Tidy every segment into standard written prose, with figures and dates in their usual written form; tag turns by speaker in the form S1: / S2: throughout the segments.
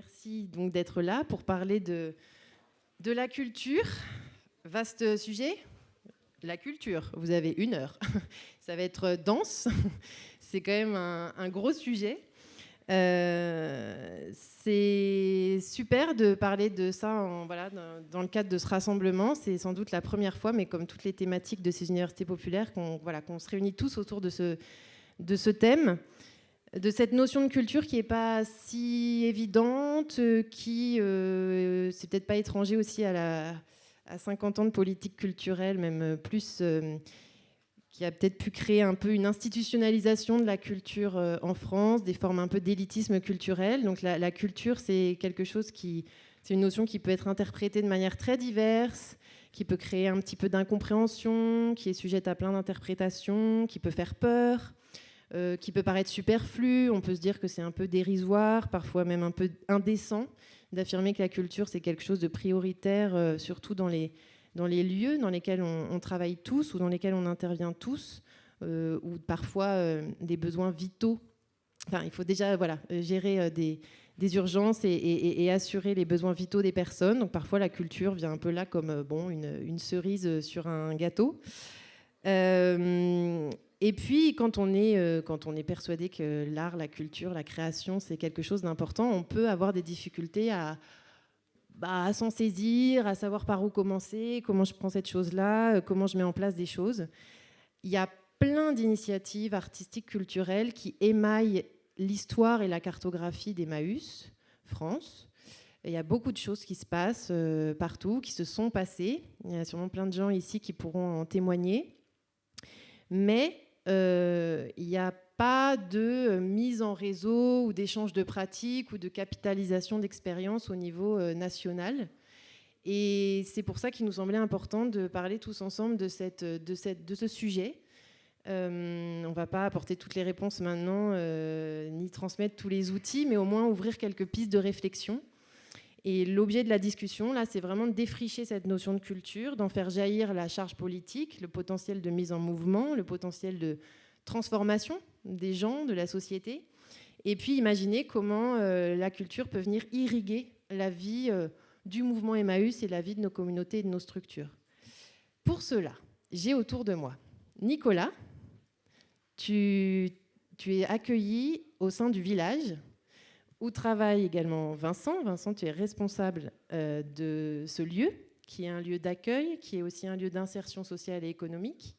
S1: Merci donc d'être là pour parler de la culture. Vaste sujet. La culture, vous avez 1 heure. Ça va être dense. C'est quand même un gros sujet. C'est super de parler de ça dans le cadre de ce rassemblement. C'est sans doute la première fois, mais comme toutes les thématiques de ces universités populaires, qu'on se réunit tous autour de ce thème, de cette notion de culture qui n'est pas si évidente, qui c'est peut-être pas étranger aussi à 50 ans de politique culturelle, même plus, qui a peut-être pu créer un peu une institutionnalisation de la culture en France, des formes un peu d'élitisme culturel. Donc la culture, c'est c'est une notion qui peut être interprétée de manière très diverse, qui peut créer un petit peu d'incompréhension, qui est sujette à plein d'interprétations, qui peut faire peur, qui peut paraître superflu. On peut se dire que c'est un peu dérisoire, parfois même un peu indécent, d'affirmer que la culture, c'est quelque chose de prioritaire, surtout dans les lieux dans lesquels on travaille tous ou dans lesquels on intervient tous, ou parfois des besoins vitaux. Enfin, il faut déjà gérer des urgences et assurer les besoins vitaux des personnes. Donc parfois, la culture vient un peu là comme une cerise sur un gâteau. Et puis, quand on est persuadé que l'art, la culture, la création, c'est quelque chose d'important, on peut avoir des difficultés à s'en saisir, à savoir par où commencer, comment je prends cette chose-là, comment je mets en place des choses. Il y a plein d'initiatives artistiques, culturelles qui émaillent l'histoire et la cartographie d'Emmaüs, France. Et il y a beaucoup de choses qui se passent partout, qui se sont passées. Il y a sûrement plein de gens ici qui pourront en témoigner. Mais il n'y a pas de mise en réseau ou d'échange de pratiques ou de capitalisation d'expériences au niveau national. Et c'est pour ça qu'il nous semblait important de parler tous ensemble de ce sujet. On ne va pas apporter toutes les réponses maintenant, ni transmettre tous les outils, mais au moins ouvrir quelques pistes de réflexion. Et l'objet de la discussion, là, c'est vraiment de défricher cette notion de culture, d'en faire jaillir la charge politique, le potentiel de mise en mouvement, le potentiel de transformation des gens, de la société. Et puis imaginer comment la culture peut venir irriguer la vie du mouvement Emmaüs et la vie de nos communautés et de nos structures. Pour cela, j'ai autour de moi Nicolas. Tu es accueilli au sein du village, où travaille également Vincent. Vincent, tu es responsable de ce lieu, qui est un lieu d'accueil, qui est aussi un lieu d'insertion sociale et économique,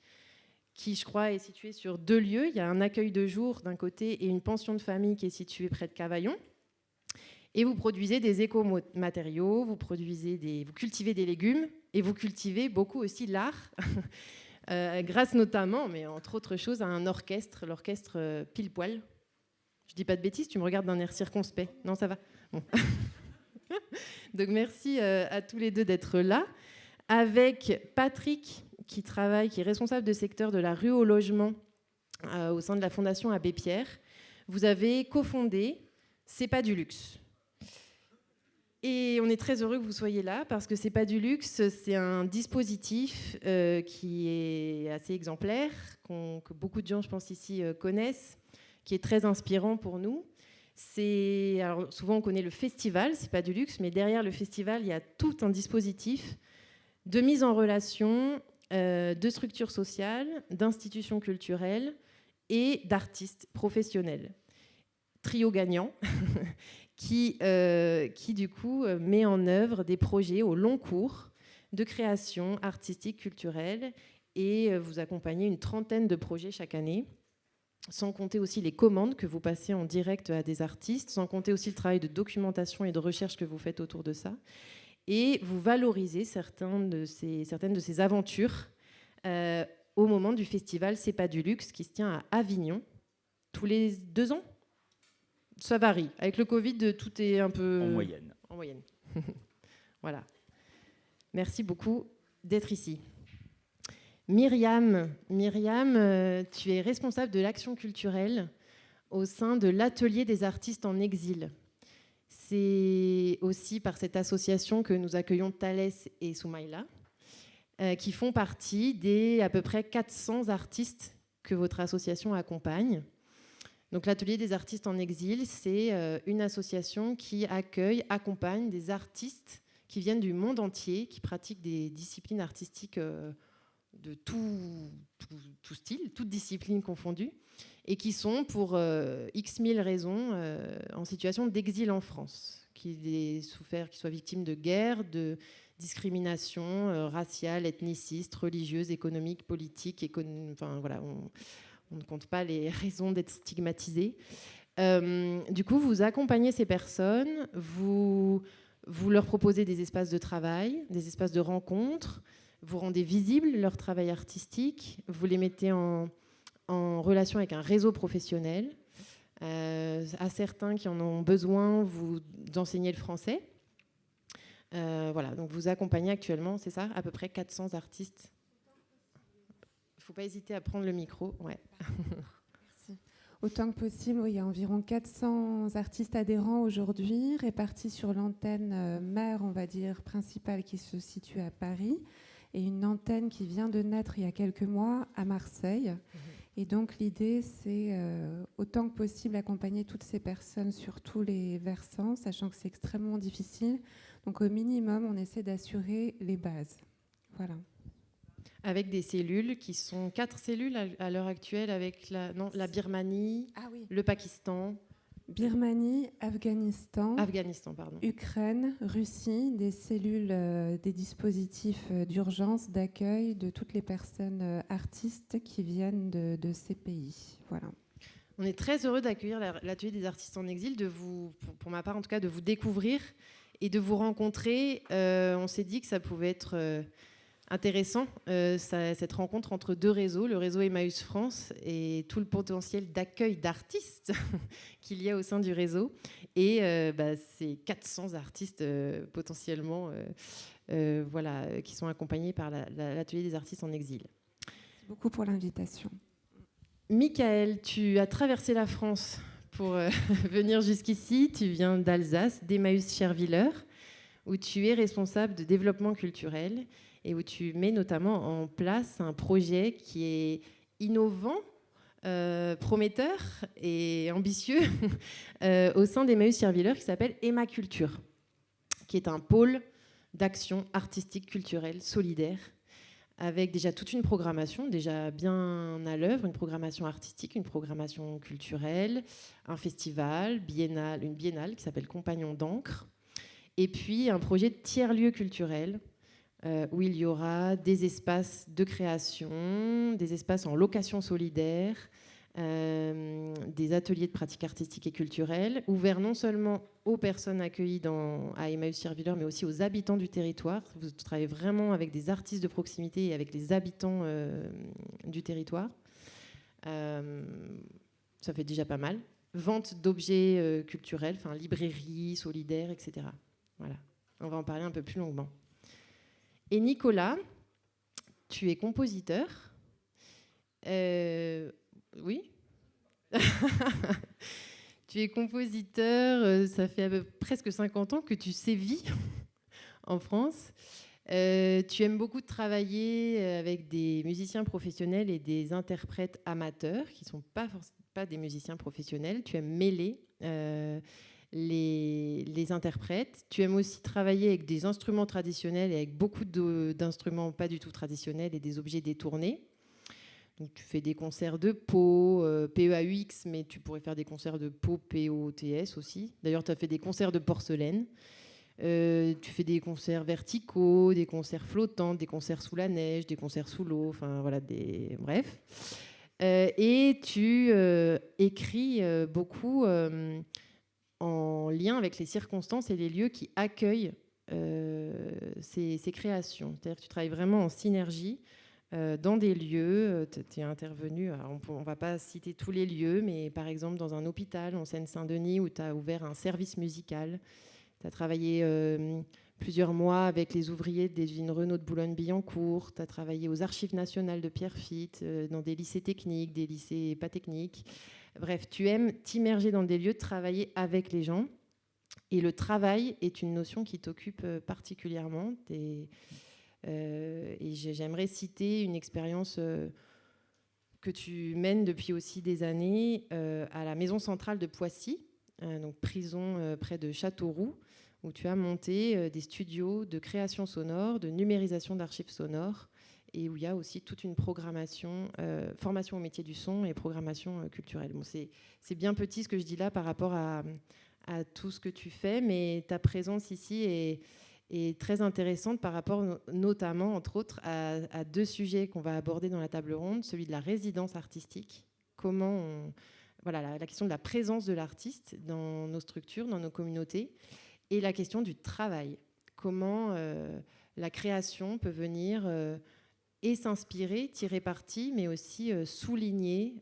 S1: qui, je crois, est situé sur 2 lieux. Il y a un accueil de jour d'un côté et une pension de famille qui est située près de Cavaillon. Et vous produisez des écomatériaux, vous cultivez des légumes et vous cultivez beaucoup aussi l'art, grâce notamment, mais entre autres choses, à un orchestre, l'orchestre Pile Poil. Je dis pas de bêtises, tu me regardes d'un air circonspect. Non, ça va. Bon. Donc merci à tous les deux d'être là. Avec Patrick, qui est responsable de secteur de la rue au logement au sein de la Fondation Abbé Pierre. Vous avez cofondé C'est pas du luxe. Et on est très heureux que vous soyez là parce que C'est pas du luxe, c'est un dispositif qui est assez exemplaire, que beaucoup de gens, je pense, ici connaissent, qui est très inspirant pour nous. Alors, souvent, on connaît le festival, C'est pas du luxe, mais derrière le festival, il y a tout un dispositif de mise en relation de structures sociales, d'institutions culturelles et d'artistes professionnels. Trio gagnant qui du coup, met en œuvre des projets au long cours de création artistique, culturelle, et vous accompagnez une 30aine de projets chaque année, sans compter aussi les commandes que vous passez en direct à des artistes, sans compter aussi le travail de documentation et de recherche que vous faites autour de ça. Et vous valorisez certaines de ces aventures au moment du festival C'est pas du luxe, qui se tient à Avignon, tous les 2 ans. Ça varie. Avec le Covid, tout est un peu...
S2: En moyenne.
S1: En moyenne. Voilà. Merci beaucoup d'être ici. Myriam, tu es responsable de l'action culturelle au sein de l'Atelier des artistes en exil. C'est aussi par cette association que nous accueillons Thalès et Soumaïla, qui font partie des à peu près 400 artistes que votre association accompagne. Donc l'Atelier des artistes en exil, c'est une association qui accompagne des artistes qui viennent du monde entier, qui pratiquent des disciplines artistiques de tout style, toutes disciplines confondues, et qui sont, pour X mille raisons, en situation d'exil en France, qui soient victimes de guerre, de discrimination raciale, ethniciste, religieuse, économique, politique, enfin voilà, on ne compte pas les raisons d'être stigmatisés. Du coup, vous accompagnez ces personnes, vous leur proposez des espaces de travail, des espaces de rencontre, vous rendez visible leur travail artistique, vous les mettez en relation avec un réseau professionnel. À certains qui en ont besoin, vous enseignez le français. Voilà, donc vous accompagnez actuellement, c'est ça, à peu près 400 artistes. Il ne faut pas hésiter à prendre le micro. Ouais.
S2: Merci. Autant que possible, oui, il y a environ 400 artistes adhérents aujourd'hui, répartis sur l'antenne mère, on va dire, principale qui se situe à Paris, et une antenne qui vient de naître il y a quelques mois à Marseille. Et donc l'idée, c'est autant que possible accompagner toutes ces personnes sur tous les versants, sachant que c'est extrêmement difficile. Donc au minimum, on essaie d'assurer les bases. Voilà.
S1: Avec des cellules qui sont 4 cellules à l'heure actuelle, avec la Birmanie, le Pakistan.
S2: Birmanie, Afghanistan,
S1: pardon.
S2: Ukraine, Russie, des cellules, des dispositifs d'urgence, d'accueil de toutes les personnes artistes qui viennent de ces pays. Voilà.
S1: On est très heureux d'accueillir l'Atelier des artistes en exil, pour ma part en tout cas, de vous découvrir et de vous rencontrer. On s'est dit que ça pouvait être intéressant, cette rencontre entre deux réseaux, le réseau Emmaüs France et tout le potentiel d'accueil d'artistes qu'il y a au sein du réseau. Et ces 400 artistes potentiellement qui sont accompagnés par l'Atelier des artistes en exil.
S2: Merci beaucoup pour l'invitation.
S1: Michael, tu as traversé la France pour venir jusqu'ici. Tu viens d'Alsace, d'Emmaüs Scherwiller, où tu es responsable de développement culturel et où tu mets notamment en place un projet qui est innovant, prometteur et ambitieux au sein d'Emmaüs Scherwiller, qui s'appelle Emma Culture, qui est un pôle d'action artistique, culturelle, solidaire, avec déjà toute une programmation, déjà bien à l'œuvre, une programmation artistique, une programmation culturelle, un festival, une biennale qui s'appelle Compagnons d'encre, et puis un projet de tiers-lieu culturel, où il y aura des espaces de création, des espaces en location solidaire, des ateliers de pratique artistique et culturelle, ouverts non seulement aux personnes accueillies à Emmaüs Scherwiller, mais aussi aux habitants du territoire. Vous travaillez vraiment avec des artistes de proximité et avec les habitants du territoire. Ça fait déjà pas mal. Vente d'objets culturels, librairie, solidaire, etc. Voilà. On va en parler un peu plus longuement. Et Nicolas, tu es compositeur. Oui. Tu es compositeur, ça fait presque 50 ans que tu sévis en France. Tu aimes beaucoup travailler avec des musiciens professionnels et des interprètes amateurs qui ne sont pas des musiciens professionnels. Tu aimes mêler les interprètes. Tu aimes aussi travailler avec des instruments traditionnels et avec beaucoup d'instruments pas du tout traditionnels et des objets détournés. Donc, tu fais des concerts de Pau, PEAUX, mais tu pourrais faire des concerts de Pau, POTS aussi. D'ailleurs, tu as fait des concerts de porcelaine. Tu fais des concerts verticaux, des concerts flottants, des concerts sous la neige, des concerts sous l'eau, enfin voilà, bref. Et tu écris beaucoup en lien avec les circonstances et les lieux qui accueillent ces créations. C'est-à-dire que tu travailles vraiment en synergie dans des lieux. Tu es intervenu, on ne va pas citer tous les lieux, mais par exemple dans un hôpital en Seine-Saint-Denis où tu as ouvert un service musical. Tu as travaillé plusieurs mois avec les ouvriers des usines Renault de Boulogne-Billancourt. Tu as travaillé aux Archives nationales de Pierrefitte, dans des lycées techniques, des lycées pas techniques. Bref, tu aimes t'immerger dans des lieux, travailler avec les gens. Et le travail est une notion qui t'occupe particulièrement. Et j'aimerais citer une expérience que tu mènes depuis aussi des années à la Maison centrale de Poissy, donc prison près de Châteauroux, où tu as monté des studios de création sonore, de numérisation d'archives sonores, et où il y a aussi toute une programmation, formation au métier du son et programmation culturelle. Bon, c'est bien petit ce que je dis là par rapport à tout ce que tu fais, mais ta présence ici est très intéressante par rapport notamment, entre autres, à deux sujets qu'on va aborder dans la table ronde, celui de la résidence artistique, voilà, la question de la présence de l'artiste dans nos structures, dans nos communautés, et la question du travail. Comment la création peut venir et s'inspirer, tirer parti, mais aussi souligner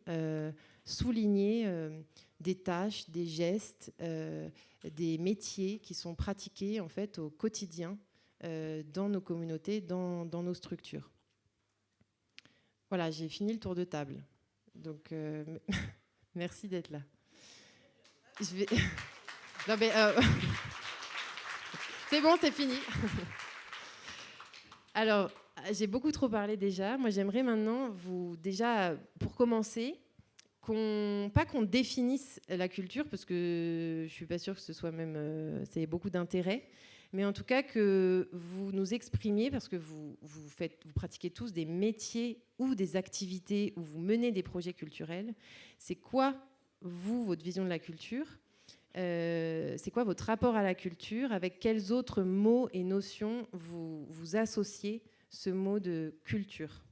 S1: des tâches, des gestes, des métiers qui sont pratiqués en fait au quotidien dans nos communautés, dans nos structures. Voilà, j'ai fini le tour de table. Donc, merci d'être là. Je vais... Non mais... C'est bon, c'est fini. Alors, j'ai beaucoup trop parlé déjà. Moi, j'aimerais maintenant, déjà, pour commencer, pas qu'on définisse la culture, parce que je ne suis pas sûre que ce soit même... c'est beaucoup d'intérêt, mais en tout cas que vous nous exprimiez, parce que vous pratiquez tous des métiers ou des activités où vous menez des projets culturels. C'est quoi, votre vision de la culture ? C'est quoi votre rapport à la culture ? Avec quels autres mots et notions vous associez ce mot de culture ?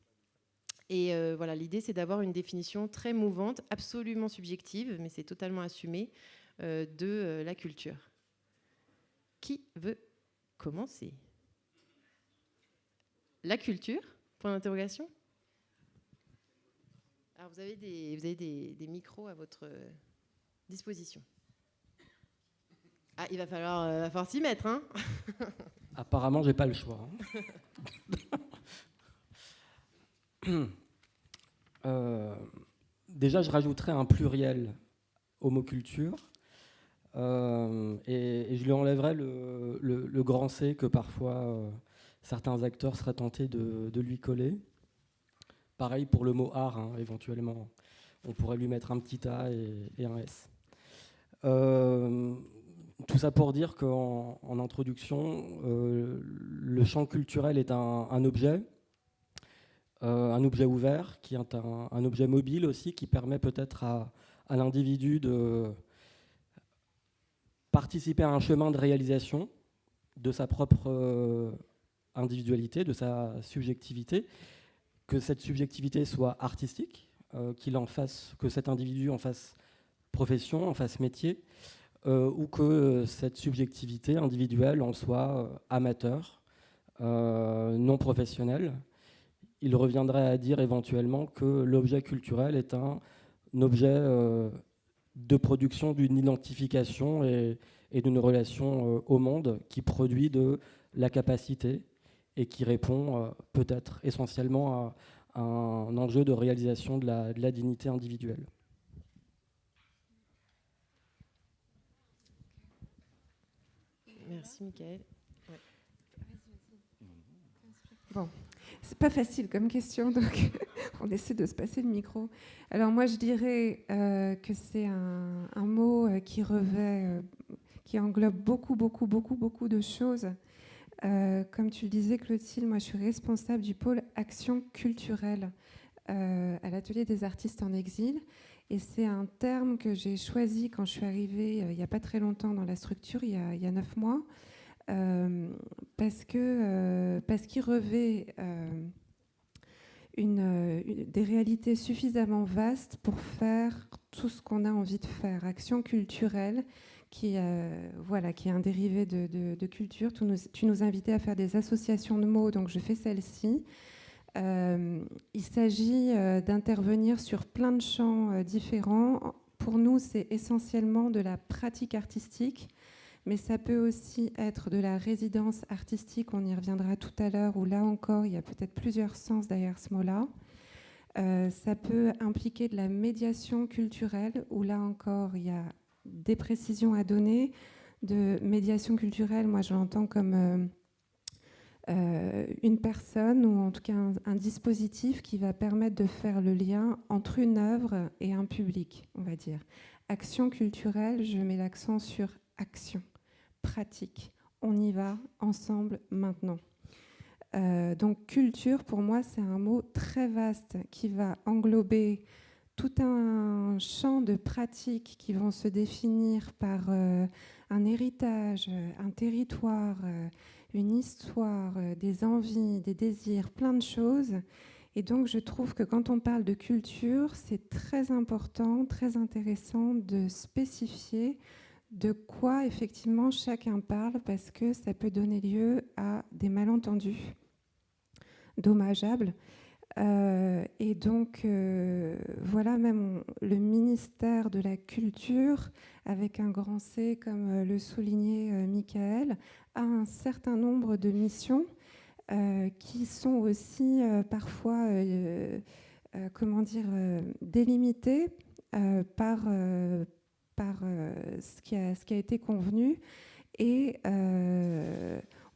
S1: Et voilà, l'idée, c'est d'avoir une définition très mouvante, absolument subjective, mais c'est totalement assumé, de la culture. Qui veut commencer ? La culture ? Point d'interrogation ? Alors, vous avez des micros à votre disposition. Ah, il va falloir s'y mettre, hein.
S3: Apparemment, j'ai pas le choix. Déjà, je rajouterais un pluriel au mot culture et je lui enlèverais le grand C que parfois certains acteurs seraient tentés de lui coller. Pareil pour le mot art, hein, éventuellement. On pourrait lui mettre un petit A et un S. Tout ça pour dire qu'en introduction, le champ culturel est un objet ouvert, qui est un objet mobile aussi, qui permet peut-être à l'individu de participer à un chemin de réalisation de sa propre individualité, de sa subjectivité, que cette subjectivité soit artistique, que cet individu en fasse profession, en fasse métier, ou que cette subjectivité individuelle en soit amateur, non professionnelle. Il reviendrait à dire éventuellement que l'objet culturel est un objet de production d'une identification et d'une relation au monde qui produit de la capacité et qui répond peut-être essentiellement à un enjeu de réalisation de la dignité individuelle.
S1: Merci, Mickaël. Ouais.
S2: Bon, c'est pas facile comme question, donc on essaie de se passer le micro. Alors moi, je dirais que c'est un mot qui revêt, qui englobe beaucoup de choses. Comme tu le disais, Clotilde, moi, je suis responsable du pôle action culturelle à l'Atelier des artistes en exil. Et c'est un terme que j'ai choisi quand je suis arrivée il n'y a pas très longtemps dans la structure, il y a 9 mois, parce qu'il revêt des réalités suffisamment vastes pour faire tout ce qu'on a envie de faire. Action culturelle, qui est un dérivé de culture. Tu nous invitais à faire des associations de mots, donc je fais celle-ci. Il s'agit d'intervenir sur plein de champs différents. Pour nous, c'est essentiellement de la pratique artistique, mais ça peut aussi être de la résidence artistique, on y reviendra tout à l'heure, où là encore, il y a peut-être plusieurs sens derrière ce mot-là. Ça peut impliquer de la médiation culturelle, où là encore, il y a des précisions à donner. De médiation culturelle, moi je l'entends comme une personne ou en tout cas un dispositif qui va permettre de faire le lien entre une œuvre et un public, on va dire. Action culturelle, je mets l'accent sur action, pratique. On y va ensemble maintenant. Donc culture, pour moi, c'est un mot très vaste qui va englober tout un champ de pratiques qui vont se définir par un héritage, un territoire, une histoire, des envies, des désirs, plein de choses. Et donc je trouve que quand on parle de culture, c'est très important, très intéressant de spécifier de quoi effectivement chacun parle, parce que ça peut donner lieu à des malentendus dommageables. Et donc, voilà, même le ministère de la Culture, avec un grand C, comme le soulignait Michael, a un certain nombre de missions qui sont aussi parfois, délimitées par ce qui a été convenu. Et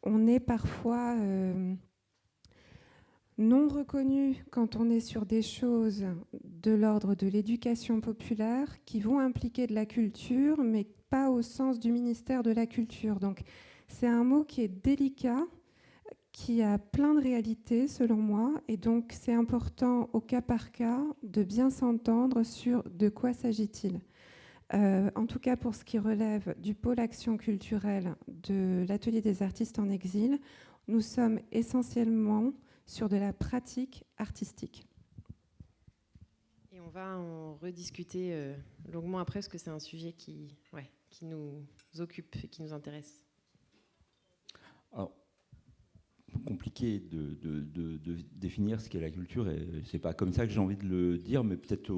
S2: on est parfois non reconnu quand on est sur des choses de l'ordre de l'éducation populaire qui vont impliquer de la culture, mais pas au sens du ministère de la Culture. Donc c'est un mot qui est délicat, qui a plein de réalités selon moi, et donc c'est important au cas par cas de bien s'entendre sur de quoi s'agit-il. En tout cas, pour ce qui relève du pôle action culturelle de l'Atelier des artistes en exil, nous sommes essentiellement sur de la pratique artistique.
S1: Et on va en rediscuter longuement après, parce que c'est un sujet qui nous occupe et qui nous intéresse.
S4: Alors, compliqué de définir ce qu'est la culture, et c'est pas comme ça que j'ai envie de le dire, mais peut-être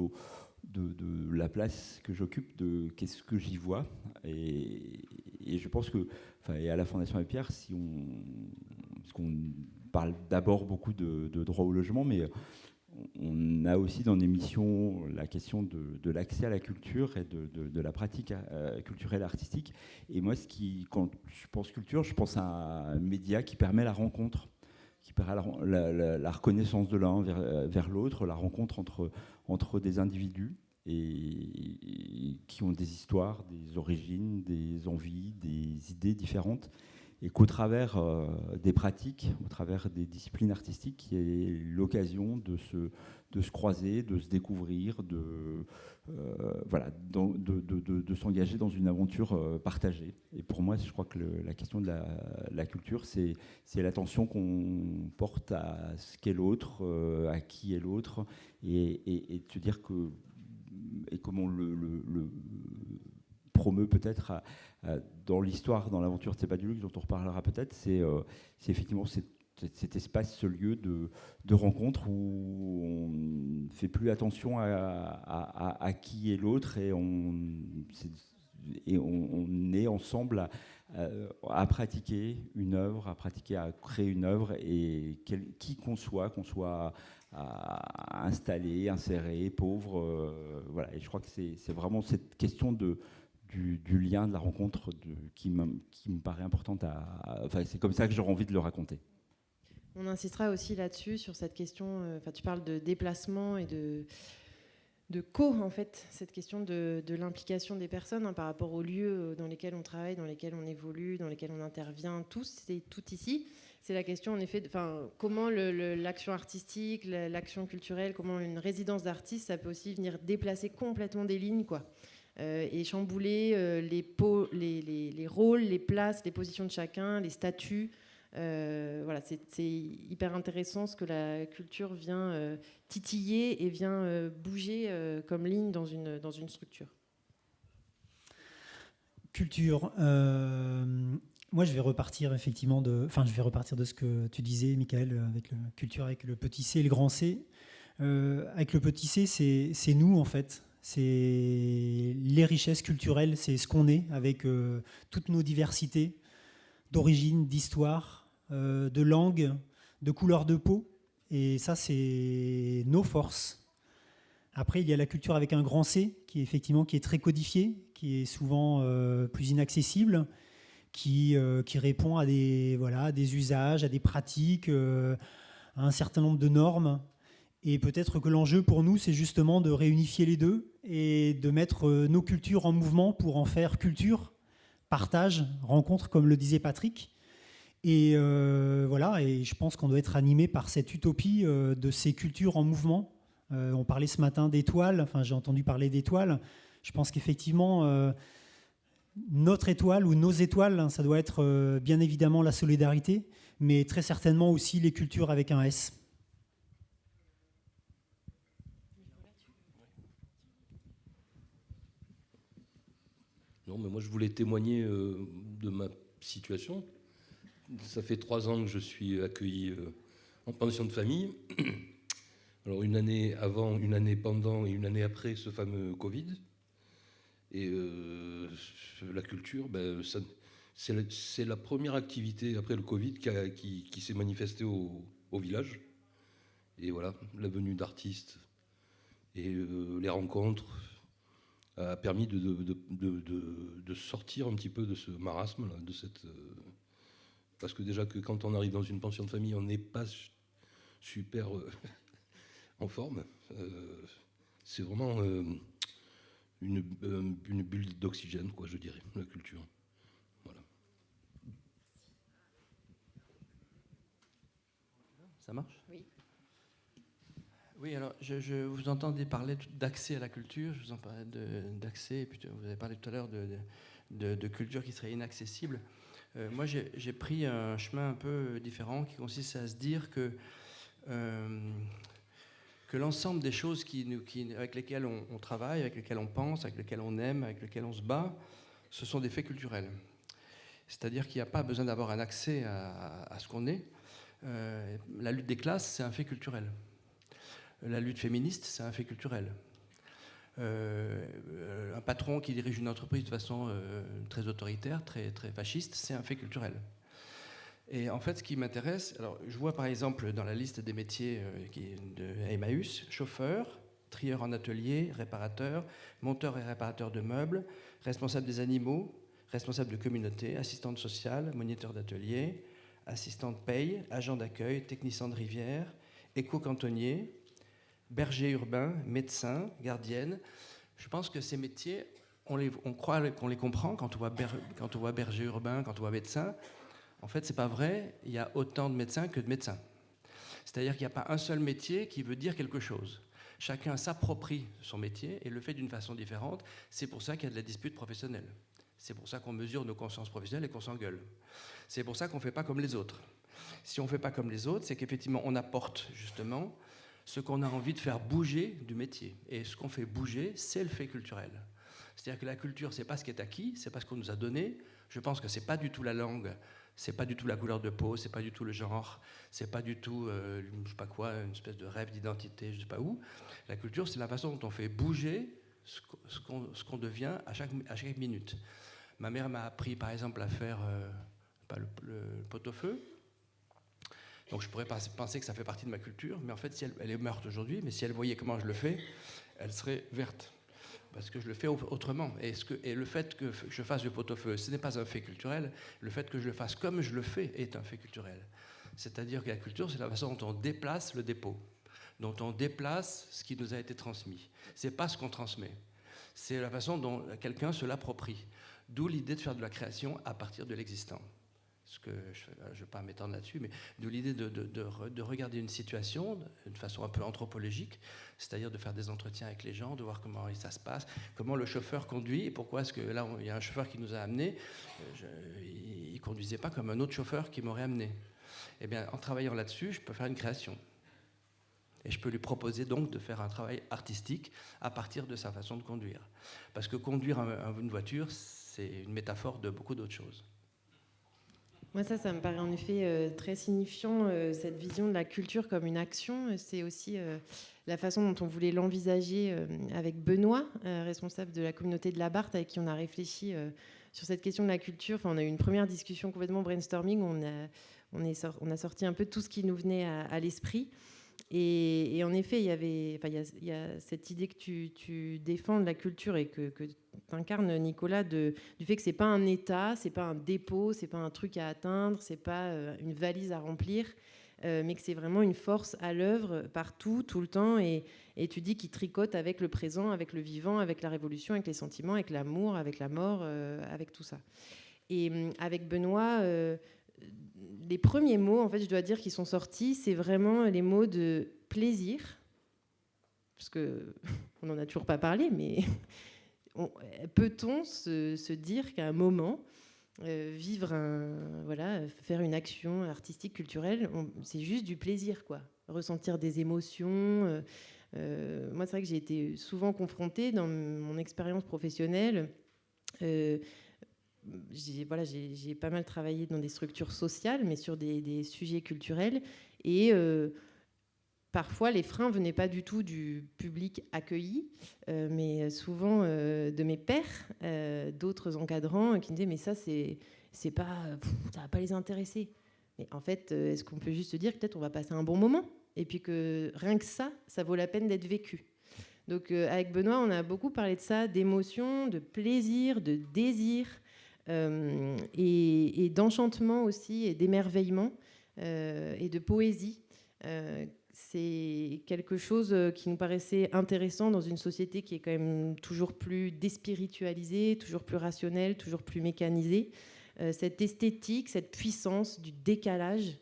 S4: de la place que j'occupe, de qu'est-ce que j'y vois. Et je pense que, et à la Fondation Abbé Pierre, parce qu'on parle d'abord beaucoup de droit au logement, mais on a aussi dans des missions la question de l'accès à la culture et de la pratique culturelle artistique. Et moi, quand je pense culture, je pense à un média qui permet la rencontre, qui permet la reconnaissance de l'un vers l'autre, la rencontre entre des individus et qui ont des histoires, des origines, des envies, des idées différentes. Et qu'au travers des pratiques, au travers des disciplines artistiques, il y ait l'occasion de se croiser, de se découvrir, de s'engager dans une aventure partagée. Et pour moi, je crois que la question de la culture, c'est l'attention qu'on porte à ce qu'est l'autre, à qui est l'autre, et de se dire que, et comment le promeut peut-être dans l'histoire, dans l'aventure C'est pas du luxe, dont on reparlera peut-être, c'est effectivement cet espace, ce lieu de rencontre où on ne fait plus attention à qui est l'autre, et on est ensemble à pratiquer une œuvre, à créer une œuvre, et qui qu'on soit installé, inséré, pauvre, voilà. Et je crois que c'est vraiment cette question du lien, de la rencontre qui me paraît importante. C'est comme ça que j'aurais envie de le raconter.
S1: On insistera aussi là-dessus, sur cette question, tu parles de déplacement et de en fait, cette question de l'implication des personnes par rapport aux lieux dans lesquels on travaille, dans lesquels on évolue, dans lesquels on intervient, c'est tout ici. C'est la question, en effet, comment l'action artistique, l'action culturelle, comment une résidence d'artiste, ça peut aussi venir déplacer complètement des lignes, quoi. Et chambouler les rôles, les places, les positions de chacun, les statuts. Voilà, c'est hyper intéressant ce que la culture vient titiller et vient bouger comme ligne dans une structure.
S5: Culture. Moi, je vais repartir effectivement de ce que tu disais, Michael, avec le culture, avec le petit C et le grand C. Avec le petit C, c'est nous en fait. C'est les richesses culturelles, c'est ce qu'on est avec toutes nos diversités d'origine, d'histoire, de langue, de couleur de peau. Et ça, c'est nos forces. Après, il y a la culture avec un grand C, qui est très codifiée, qui est souvent plus inaccessible, qui répond à des usages, à des pratiques, à un certain nombre de normes. Et peut-être que l'enjeu pour nous, c'est justement de réunifier les deux et de mettre nos cultures en mouvement pour en faire culture, partage, rencontre, comme le disait Patrick. Et voilà, et je pense qu'on doit être animé par cette utopie de ces cultures en mouvement. On parlait ce matin d'étoiles, enfin j'ai entendu parler d'étoiles. Je pense qu'effectivement, notre étoile ou nos étoiles, ça doit être bien évidemment la solidarité, mais très certainement aussi les cultures avec un S.
S6: Non, mais moi je voulais témoigner de ma situation. Ça fait 3 ans que je suis accueilli en pension de famille. Alors une année avant, une année pendant et une année après ce fameux Covid. Et la culture, c'est la première activité après le Covid qui s'est manifestée au village. Et voilà, la venue d'artistes et les rencontres a permis de sortir un petit peu de ce marasme, là, de cette... parce que déjà que quand on arrive dans une pension de famille, on n'est pas super en forme. C'est vraiment une bulle d'oxygène, quoi, je dirais, la culture. Voilà.
S7: Ça marche ?
S1: Oui.
S7: Oui, alors je vous entendais parler d'accès à la culture, je vous en parlais d'accès, et puis vous avez parlé tout à l'heure de culture qui serait inaccessible. Moi, j'ai pris un chemin un peu différent qui consiste à se dire que l'ensemble des choses avec lesquelles on travaille, avec lesquelles on pense, avec lesquelles on aime, avec lesquelles on se bat, ce sont des faits culturels. C'est-à-dire qu'il n'y a pas besoin d'avoir un accès à ce qu'on est. La lutte des classes, c'est un fait culturel. La lutte féministe, c'est un fait culturel. Un patron qui dirige une entreprise de façon très autoritaire, très, très fasciste, c'est un fait culturel. Et en fait, ce qui m'intéresse, alors je vois par exemple dans la liste des métiers de Emmaüs, chauffeur, trieur en atelier, réparateur, monteur et réparateur de meubles, responsable des animaux, responsable de communauté, assistante sociale, moniteur d'atelier, assistant de paye, agent d'accueil, technicien de rivière, éco-cantonnier, berger urbain, médecin, gardienne. Je pense que ces métiers, on croit qu'on les comprend quand on voit berger urbain, quand on voit médecin. En fait, c'est pas vrai. Il y a autant de médecins que de médecins. C'est-à-dire qu'il n'y a pas un seul métier qui veut dire quelque chose. Chacun s'approprie son métier et le fait d'une façon différente. C'est pour ça qu'il y a de la dispute professionnelle. C'est pour ça qu'on mesure nos consciences professionnelles et qu'on s'engueule. C'est pour ça qu'on ne fait pas comme les autres. Si on ne fait pas comme les autres, c'est qu'effectivement, on apporte justement ce qu'on a envie de faire bouger du métier. Et ce qu'on fait bouger, c'est le fait culturel. C'est-à-dire que la culture, ce n'est pas ce qui est acquis, ce n'est pas ce qu'on nous a donné. Je pense que ce n'est pas du tout la langue, ce n'est pas du tout la couleur de peau, ce n'est pas du tout le genre, ce n'est pas du tout, je ne sais pas quoi, une espèce de rêve d'identité, je ne sais pas où. La culture, c'est la façon dont on fait bouger ce qu'on devient à chaque minute. Ma mère m'a appris, par exemple, à faire le pot-au-feu. Donc je pourrais penser que ça fait partie de ma culture, mais en fait, si elle est morte aujourd'hui, mais si elle voyait comment je le fais, elle serait verte. Parce que je le fais autrement. Et le fait que je fasse le pot-au-feu, ce n'est pas un fait culturel. Le fait que je le fasse comme je le fais est un fait culturel. C'est-à-dire que la culture, c'est la façon dont on déplace le dépôt, dont on déplace ce qui nous a été transmis. Ce n'est pas ce qu'on transmet. C'est la façon dont quelqu'un se l'approprie. D'où l'idée de faire de la création à partir de l'existant. Ce que je ne vais pas m'étendre là-dessus, mais d'où l'idée de regarder une situation de façon un peu anthropologique, c'est-à-dire de faire des entretiens avec les gens, de voir comment ça se passe, comment le chauffeur conduit, et pourquoi est-ce que là, il y a un chauffeur qui nous a amenés, il ne conduisait pas comme un autre chauffeur qui m'aurait amené. Eh bien, en travaillant là-dessus, je peux faire une création. Et je peux lui proposer donc de faire un travail artistique à partir de sa façon de conduire. Parce que conduire une voiture, c'est une métaphore de beaucoup d'autres choses.
S1: Moi, ça me paraît en effet très signifiant, cette vision de la culture comme une action. C'est aussi la façon dont on voulait l'envisager avec Benoît, responsable de la communauté de la Barthe, avec qui on a réfléchi sur cette question de la culture. Enfin, on a eu une première discussion complètement brainstorming, où on a sorti un peu tout ce qui nous venait à l'esprit. Et en effet, il y a cette idée que tu défends de la culture et que tu incarnes, Nicolas, du fait que c'est pas un état, c'est pas un dépôt, c'est pas un truc à atteindre, c'est pas une valise à remplir, mais que c'est vraiment une force à l'œuvre partout, tout le temps. Et tu dis qu'il tricote avec le présent, avec le vivant, avec la révolution, avec les sentiments, avec l'amour, avec la mort, avec tout ça. Et avec Benoît, les premiers mots, en fait, je dois dire, qui sont sortis, c'est vraiment les mots de plaisir, parce que on n'en a toujours pas parlé, mais peut-on se dire qu'à un moment, faire une action artistique, culturelle, c'est juste du plaisir, quoi. Ressentir des émotions. Moi, c'est vrai que j'ai été souvent confrontée dans mon expérience professionnelle. J'ai pas mal travaillé dans des structures sociales, mais sur des sujets culturels. Et parfois, les freins venaient pas du tout du public accueilli, mais souvent de mes pairs, d'autres encadrants qui me disaient « mais ça, ça va pas les intéresser ». Mais en fait, est-ce qu'on peut juste se dire que peut-être on va passer un bon moment et puis que rien que ça vaut la peine d'être vécu. Donc avec Benoît, on a beaucoup parlé de ça, d'émotion, de plaisir, de désir, et d'enchantement aussi, et d'émerveillement, et de poésie. C'est quelque chose qui nous paraissait intéressant dans une société qui est quand même toujours plus déspiritualisée, toujours plus rationnelle, toujours plus mécanisée. Cette esthétique, cette puissance du décalage,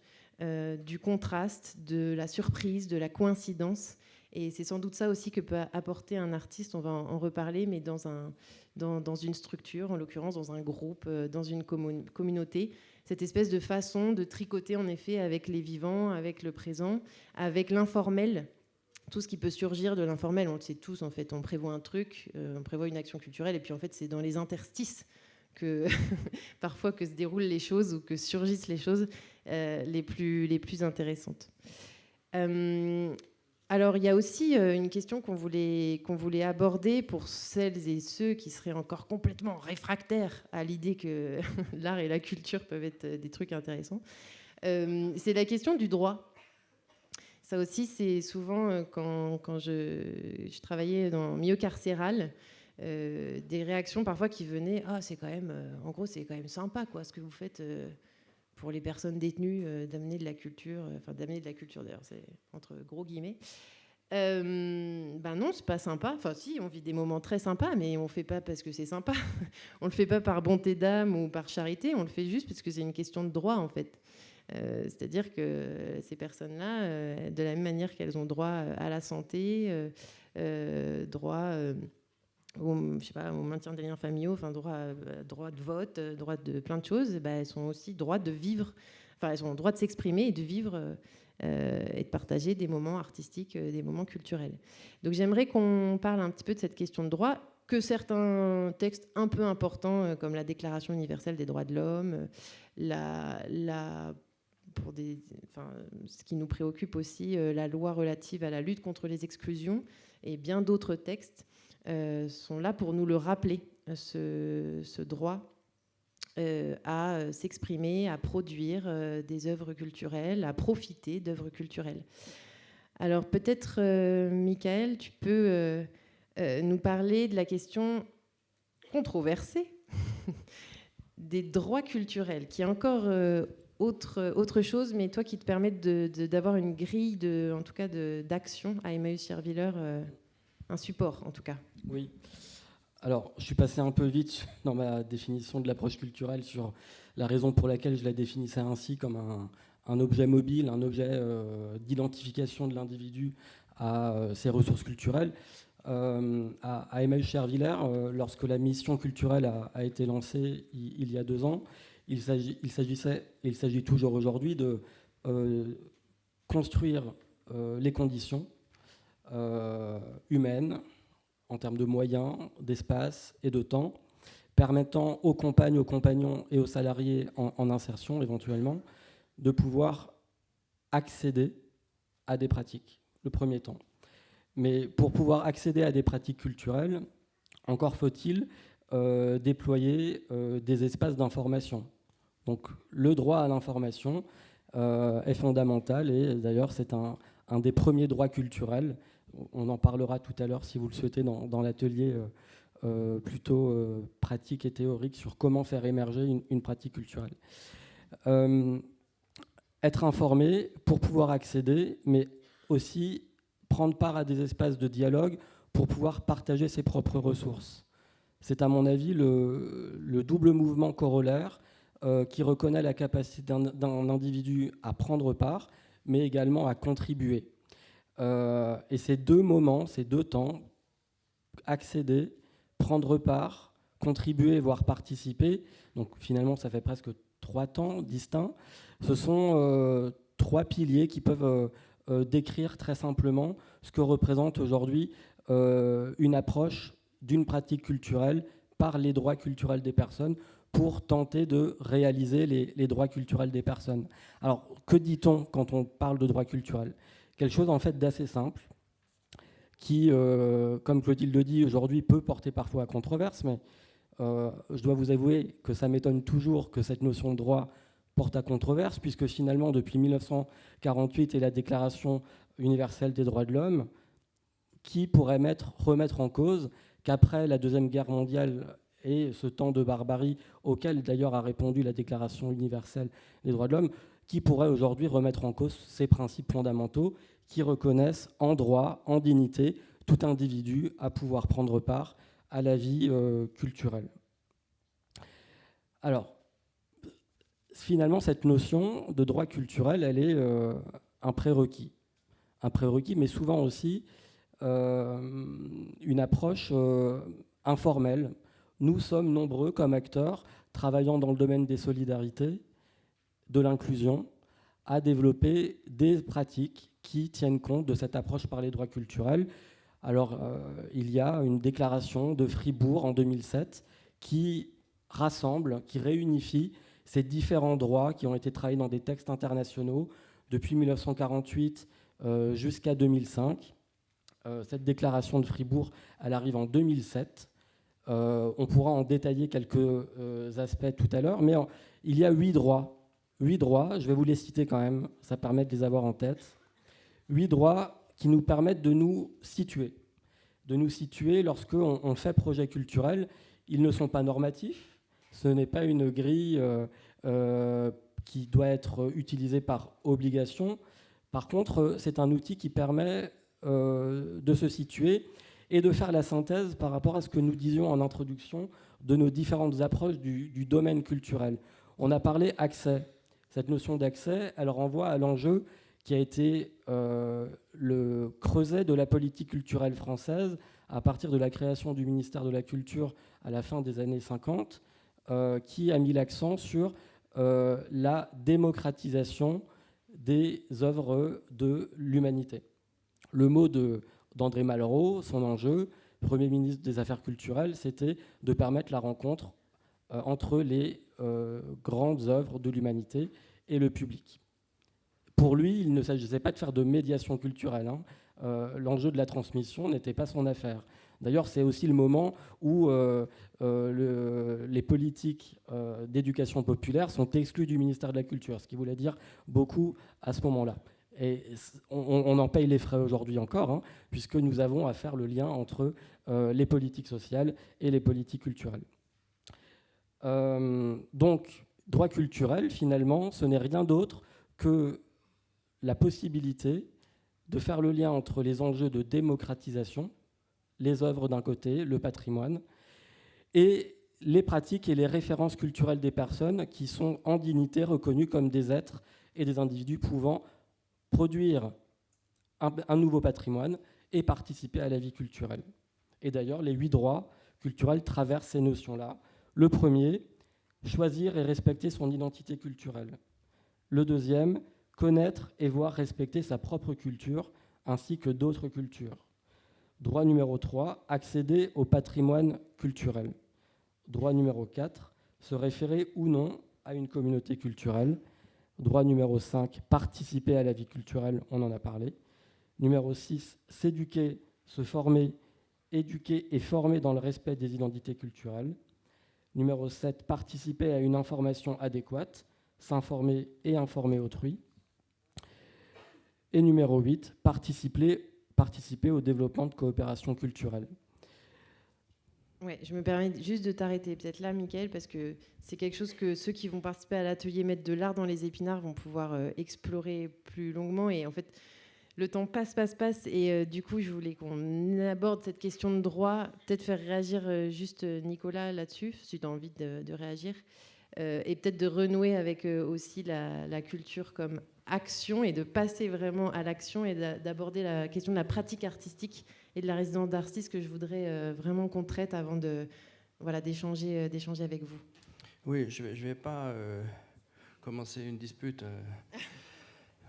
S1: du contraste, de la surprise, de la coïncidence. Et c'est sans doute ça aussi que peut apporter un artiste, on va en reparler, mais dans une structure, en l'occurrence dans un groupe, dans une communauté. Cette espèce de façon de tricoter en effet avec les vivants, avec le présent, avec l'informel, tout ce qui peut surgir de l'informel. On le sait tous, en fait, on prévoit un truc, on prévoit une action culturelle, et puis en fait c'est dans les interstices que parfois que se déroulent les choses ou que surgissent les choses les plus intéressantes. Alors, il y a aussi une question qu'on voulait aborder pour celles et ceux qui seraient encore complètement réfractaires à l'idée que l'art et la culture peuvent être des trucs intéressants. C'est la question du droit. Ça aussi, c'est souvent quand je travaillais dans le milieu carcéral, des réactions parfois qui venaient « Ah, c'est quand même, en gros, c'est quand même sympa, quoi, ce que vous faites pour les personnes détenues, d'amener de la culture, d'amener de la culture, d'ailleurs, c'est entre gros guillemets. » Non, c'est pas sympa. Enfin, si, on vit des moments très sympas, mais on le fait pas parce que c'est sympa. On le fait pas par bonté d'âme ou par charité, on le fait juste parce que c'est une question de droit, en fait. C'est-à-dire que ces personnes-là, de la même manière qu'elles ont droit à la santé, droit au maintien des liens familiaux, droit de vote, droit de plein de choses, elles ont aussi droit de vivre, elles ont le droit de s'exprimer et de vivre et de partager des moments artistiques, des moments culturels. Donc j'aimerais qu'on parle un petit peu de cette question de droit, que certains textes un peu importants, comme la Déclaration universelle des droits de l'homme, ce qui nous préoccupe aussi, la loi relative à la lutte contre les exclusions et bien d'autres textes, sont là pour nous le rappeler, ce droit à s'exprimer, à produire des œuvres culturelles, à profiter d'œuvres culturelles. Alors peut-être, Michael, tu peux nous parler de la question controversée des droits culturels, qui est encore autre chose, mais toi qui te permet d'avoir une grille en tout cas d'action à Emmaüs Scherwiller, un support en tout cas.
S3: Oui. Alors, je suis passé un peu vite dans ma définition de l'approche culturelle sur la raison pour laquelle je la définissais ainsi, comme un objet mobile, un objet d'identification de l'individu à ses ressources culturelles. À Emmaüs Scherwiller, lorsque la mission culturelle a été lancée il y a 2 ans, il s'agissait, et il s'agit toujours aujourd'hui, de construire les conditions humaines, en termes de moyens, d'espace et de temps, permettant aux compagnes, aux compagnons et aux salariés en insertion éventuellement de pouvoir accéder à des pratiques, le premier temps. Mais pour pouvoir accéder à des pratiques culturelles, encore faut-il déployer des espaces d'information. Donc le droit à l'information est fondamental, et d'ailleurs c'est un un des premiers droits culturels. On en parlera tout à l'heure si vous le souhaitez dans l'atelier plutôt pratique et théorique sur comment faire émerger une pratique culturelle. Être informé pour pouvoir accéder, mais aussi prendre part à des espaces de dialogue pour pouvoir partager ses propres ressources. C'est à mon avis le double mouvement corollaire qui reconnaît la capacité d'un individu à prendre part, mais également à contribuer. Et ces deux moments, ces deux temps, accéder, prendre part, contribuer, voire participer, donc finalement ça fait presque 3 temps distincts, ce sont 3 piliers qui peuvent décrire très simplement ce que représente aujourd'hui une approche d'une pratique culturelle par les droits culturels des personnes pour tenter de réaliser les droits culturels des personnes. Alors, que dit-on quand on parle de droits culturels ? Quelque chose en fait d'assez simple, qui, comme Clotilde le dit, aujourd'hui peut porter parfois à controverse, mais je dois vous avouer que ça m'étonne toujours que cette notion de droit porte à controverse, puisque finalement, depuis 1948 et la Déclaration universelle des droits de l'homme, qui pourrait remettre en cause qu'après la Deuxième Guerre mondiale et ce temps de barbarie auquel d'ailleurs a répondu la Déclaration universelle des droits de l'homme, qui pourrait aujourd'hui remettre en cause ces principes fondamentaux qui reconnaissent en droit, en dignité, tout individu à pouvoir prendre part à la vie culturelle. Alors, finalement, cette notion de droit culturel, elle est un prérequis. Un prérequis, mais souvent aussi une approche informelle. Nous sommes nombreux comme acteurs travaillant dans le domaine des solidarités, de l'inclusion, à développer des pratiques qui tiennent compte de cette approche par les droits culturels. Alors, il y a une déclaration de Fribourg en 2007 qui rassemble, qui réunifie ces différents droits qui ont été travaillés dans des textes internationaux depuis 1948 jusqu'à 2005. Cette déclaration de Fribourg, elle arrive en 2007. On pourra en détailler quelques aspects tout à l'heure, mais il y a 8 droits. 8 droits, je vais vous les citer quand même, ça permet de les avoir en tête. 8 droits qui nous permettent de nous situer. De nous situer lorsqu'on fait projet culturel. Ils ne sont pas normatifs, ce n'est pas une grille qui doit être utilisée par obligation. Par contre, c'est un outil qui permet de se situer et de faire la synthèse par rapport à ce que nous disions en introduction de nos différentes approches du domaine culturel. On a parlé accès. Cette notion d'accès, elle renvoie à l'enjeu qui a été le creuset de la politique culturelle française à partir de la création du ministère de la Culture à la fin des années 50, qui a mis l'accent sur la démocratisation des œuvres de l'humanité. Le mot d'André Malraux, son enjeu, Premier ministre des Affaires culturelles, c'était de permettre la rencontre entre les grandes œuvres de l'humanité et le public. Pour lui, il ne s'agissait pas de faire de médiation culturelle. L'enjeu de la transmission n'était pas son affaire. D'ailleurs, c'est aussi le moment où les politiques d'éducation populaire sont exclues du ministère de la Culture, ce qui voulait dire beaucoup à ce moment-là. Et on en paye les frais aujourd'hui encore, puisque nous avons à faire le lien entre les politiques sociales et les politiques culturelles. Donc, droit culturel, finalement, ce n'est rien d'autre que la possibilité de faire le lien entre les enjeux de démocratisation, les œuvres d'un côté, le patrimoine, et les pratiques et les références culturelles des personnes qui sont en dignité reconnues comme des êtres et des individus pouvant produire un nouveau patrimoine et participer à la vie culturelle. Et d'ailleurs, les 8 droits culturels traversent ces notions-là. Le premier, choisir et respecter son identité culturelle. Le deuxième, connaître et voir respecter sa propre culture ainsi que d'autres cultures. Droit numéro 3, accéder au patrimoine culturel. Droit numéro 4, se référer ou non à une communauté culturelle. Droit numéro 5, participer à la vie culturelle, on en a parlé. Numéro 6, s'éduquer, se former, éduquer et former dans le respect des identités culturelles. Numéro 7, participer à une information adéquate, s'informer et informer autrui. Et numéro 8, participer au développement de coopération culturelle.
S1: Ouais, je me permets juste de t'arrêter peut-être là, Mickaël, parce que c'est quelque chose que ceux qui vont participer à l'atelier Mettre de l'art dans les épinards vont pouvoir explorer plus longuement. Et en fait, le temps passe, et du coup, je voulais qu'on aborde cette question de droit, peut-être faire réagir juste Nicolas là-dessus, si tu as envie de réagir, et peut-être de renouer avec aussi la culture comme action, et de passer vraiment à l'action, et d'aborder la question de la pratique artistique et de la résidence d'artiste que je voudrais vraiment qu'on traite avant d'échanger avec vous.
S7: Oui, je vais pas commencer une dispute.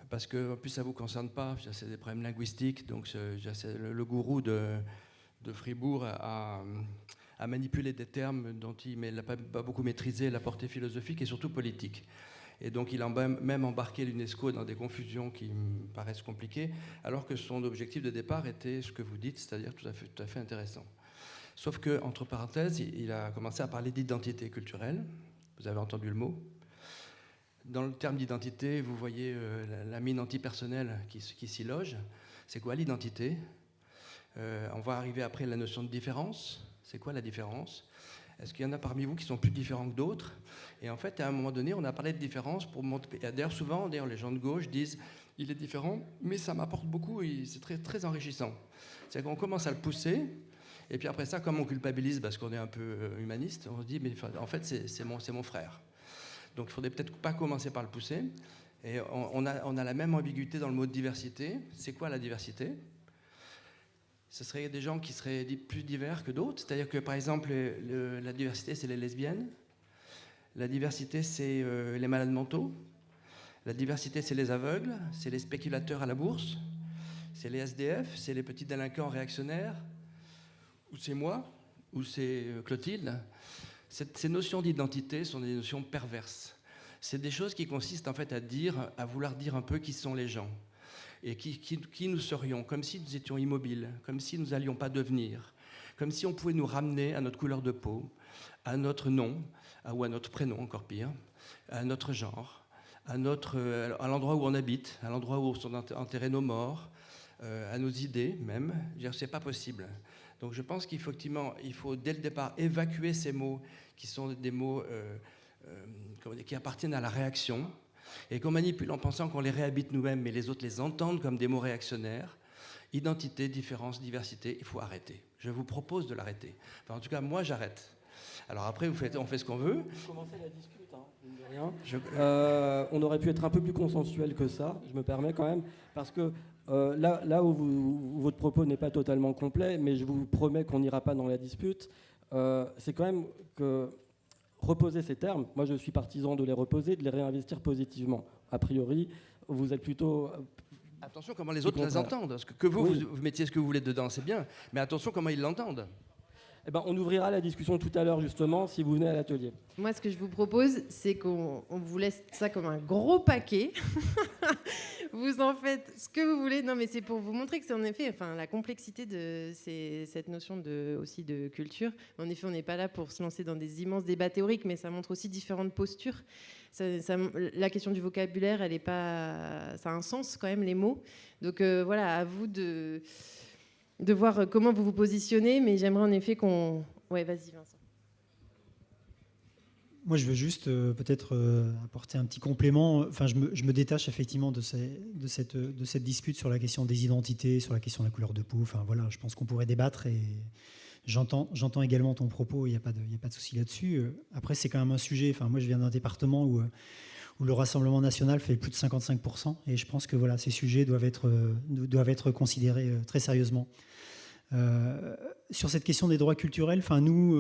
S7: Parce que en plus ça ne vous concerne pas, c'est des problèmes linguistiques, donc le gourou de Fribourg a manipulé des termes dont il n'a pas beaucoup maîtrisé la portée philosophique et surtout politique. Et donc il a même embarqué l'UNESCO dans des confusions qui me paraissent compliquées, alors que son objectif de départ était ce que vous dites, c'est-à-dire tout à fait intéressant. Sauf que, entre parenthèses, il a commencé à parler d'identité culturelle, vous avez entendu le mot. Dans le terme d'identité, vous voyez la mine antipersonnelle qui s'y loge. C'est quoi l'identité ? On va arriver après à la notion de différence. C'est quoi la différence ? Est-ce qu'il y en a parmi vous qui sont plus différents que d'autres ? Et en fait, à un moment donné, on a parlé de différence pour montrer. D'ailleurs, souvent, les gens de gauche disent « il est différent, mais ça m'apporte beaucoup et c'est très, très enrichissant ». C'est qu'on commence à le pousser, et puis après ça, comme on culpabilise parce qu'on est un peu humaniste, on se dit « mais en fait, c'est mon frère ». Donc il ne faudrait peut-être pas commencer par le pousser. Et on a la même ambiguïté dans le mot diversité. C'est quoi la diversité ? Ce serait des gens qui seraient plus divers que d'autres. C'est-à-dire que, par exemple, la diversité, c'est les lesbiennes. La diversité, c'est les malades mentaux. La diversité, c'est les aveugles. C'est les spéculateurs à la bourse. C'est les SDF. C'est les petits délinquants réactionnaires. Ou c'est moi. Ou c'est Clotilde. Ces notions d'identité sont des notions perverses. C'est des choses qui consistent en fait à vouloir dire un peu qui sont les gens et qui nous serions, comme si nous étions immobiles, comme si nous n'allions pas devenir, comme si on pouvait nous ramener à notre couleur de peau, à notre nom, ou à notre prénom, encore pire, à notre genre, à l'endroit où on habite, à l'endroit où sont enterrés nos morts, à nos idées même. C'est pas possible. Donc je pense qu'effectivement, il faut dès le départ évacuer ces mots qui sont des mots qui appartiennent à la réaction et qu'on manipule en pensant qu'on les réhabite nous-mêmes, mais les autres les entendent comme des mots réactionnaires. Identité, différence, diversité, il faut arrêter. Je vous propose de l'arrêter. Enfin, en tout cas, moi, j'arrête. Alors après, on fait ce qu'on veut.
S3: Commencer la dispute, mine de rien. On aurait pu être un peu plus consensuel que ça, je me permets quand même, parce que là où votre propos n'est pas totalement complet, mais je vous promets qu'on n'ira pas dans la dispute, c'est quand même que reposer ces termes, moi je suis partisan de les reposer, de les réinvestir positivement. A priori, vous êtes plutôt...
S7: Attention comment les autres les entendent. Parce que vous mettiez ce que vous voulez dedans, c'est bien, mais attention comment ils l'entendent.
S3: Eh ben, on ouvrira la discussion tout à l'heure, justement, si vous venez à l'atelier.
S1: Moi, ce que je vous propose, c'est qu'on vous laisse ça comme un gros paquet. Vous en faites ce que vous voulez. Non, mais c'est pour vous montrer que c'est en effet la complexité de cette notion aussi de culture. En effet, on n'est pas là pour se lancer dans des immenses débats théoriques, mais ça montre aussi différentes postures. La question du vocabulaire, ça a un sens quand même, les mots. Donc voilà, à vous de voir comment vous vous positionnez, mais j'aimerais en effet qu'on... Ouais, vas-y Vincent.
S5: Moi, je veux juste peut-être apporter un petit complément. Enfin, je me détache effectivement de cette dispute sur la question des identités, sur la question de la couleur de peau. Enfin, voilà, je pense qu'on pourrait débattre et j'entends également ton propos, il n'y a pas de souci là-dessus. Après, c'est quand même un sujet... Enfin, moi, je viens d'un département où le Rassemblement national fait plus de 55%, et je pense que voilà, ces sujets doivent être considérés très sérieusement. Sur cette question des droits culturels, enfin nous,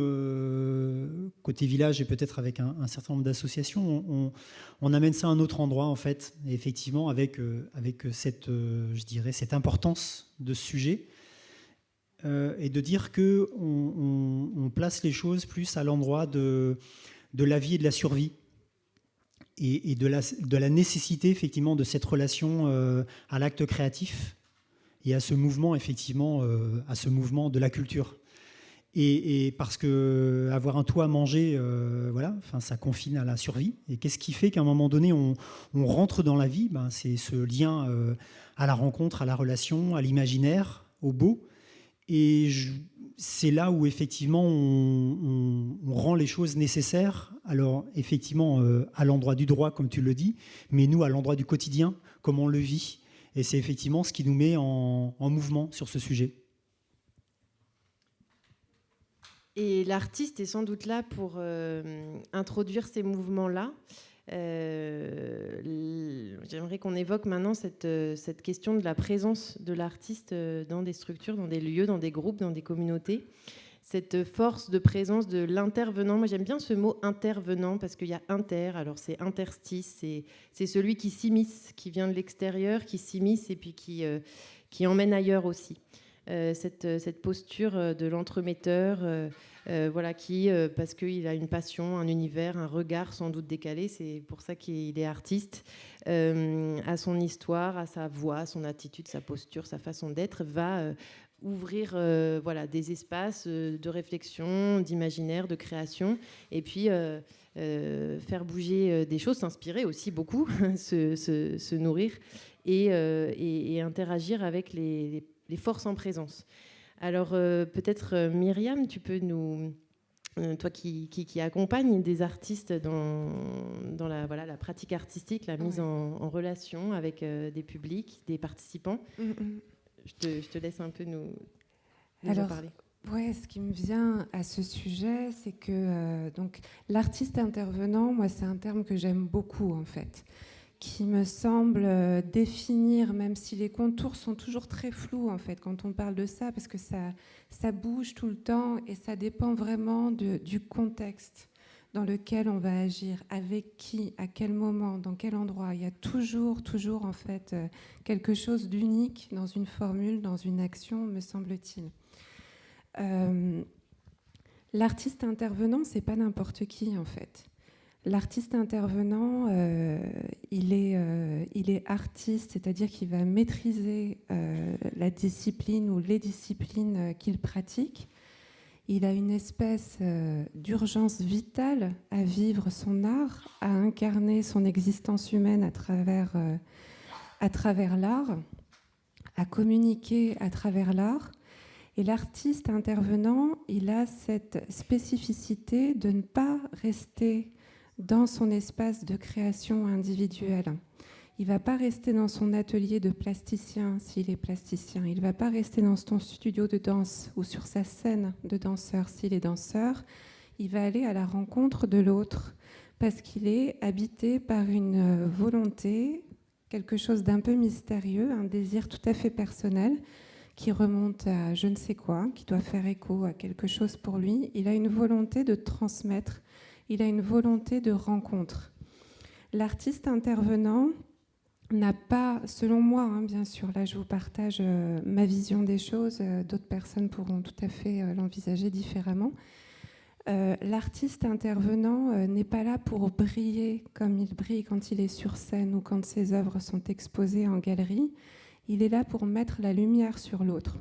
S5: côté village et peut-être avec un certain nombre d'associations, on amène ça à un autre endroit en fait, et effectivement avec cette importance de ce sujet, et de dire que on place les choses plus à l'endroit de la vie et de la survie. Et de la nécessité effectivement de cette relation à l'acte créatif et à ce mouvement effectivement, à ce mouvement de la culture. Et parce que avoir un toit à manger, voilà, ça confine à la survie. Et qu'est-ce qui fait qu'à un moment donné, on rentre dans la vie? C'est ce lien à la rencontre, à la relation, à l'imaginaire, au beau. Et c'est là où effectivement on rend les choses nécessaires. Alors effectivement à l'endroit du droit, comme tu le dis, mais nous à l'endroit du quotidien, comme on le vit. Et c'est effectivement ce qui nous met en mouvement sur ce sujet.
S1: Et l'artiste est sans doute là pour introduire ces mouvements-là. J'aimerais qu'on évoque maintenant cette question de la présence de l'artiste dans des structures, dans des lieux, dans des groupes, dans des communautés. Cette force de présence de l'intervenant. Moi, j'aime bien ce mot intervenant parce qu'il y a inter, alors c'est interstice, c'est celui qui s'immisce, qui vient de l'extérieur, qui s'immisce et puis qui emmène ailleurs aussi. Cette posture de l'entremetteur, voilà, qui, parce qu'il a une passion, un univers, un regard sans doute décalé, c'est pour ça qu'il est artiste, à son histoire, à sa voix, à son attitude, sa posture, sa façon d'être, va ouvrir voilà, des espaces de réflexion, d'imaginaire, de création, et puis faire bouger des choses, s'inspirer aussi beaucoup, se nourrir et interagir avec les forces en présence. Alors peut-être Myriam, tu peux nous, toi qui accompagne des artistes dans la pratique artistique, la mise en relation avec des publics, des participants. Je te laisse un peu nous en parler.
S2: Ouais, ce qui me vient à ce sujet, c'est que donc l'artiste intervenant, moi, c'est un terme que j'aime beaucoup en fait, qui me semble définir, même si les contours sont toujours très flous en fait quand on parle de ça, parce que ça bouge tout le temps et ça dépend vraiment du contexte dans lequel on va agir, avec qui, à quel moment, dans quel endroit. Il y a toujours en fait quelque chose d'unique dans une formule, dans une action, me semble-t-il. L'artiste intervenant, c'est pas n'importe qui en fait. L'artiste intervenant, il est artiste, c'est-à-dire qu'il va maîtriser la discipline ou les disciplines qu'il pratique. Il a une espèce d'urgence vitale à vivre son art, à incarner son existence humaine à travers l'art, à communiquer à travers l'art. Et l'artiste intervenant, il a cette spécificité de ne pas rester dans son espace de création individuelle. Il ne va pas rester dans son atelier de plasticien s'il est plasticien. Il ne va pas rester dans son studio de danse ou sur sa scène de danseur s'il est danseur. Il va aller à la rencontre de l'autre parce qu'il est habité par une volonté, quelque chose d'un peu mystérieux, un désir tout à fait personnel qui remonte à je ne sais quoi, qui doit faire écho à quelque chose pour lui. Il a une volonté de transmettre. Il a une volonté de rencontre. L'artiste intervenant n'a pas, selon moi, bien sûr, là je vous partage ma vision des choses, d'autres personnes pourront tout à fait l'envisager différemment. L'artiste intervenant n'est pas là pour briller comme il brille quand il est sur scène ou quand ses œuvres sont exposées en galerie. Il est là pour mettre la lumière sur l'autre,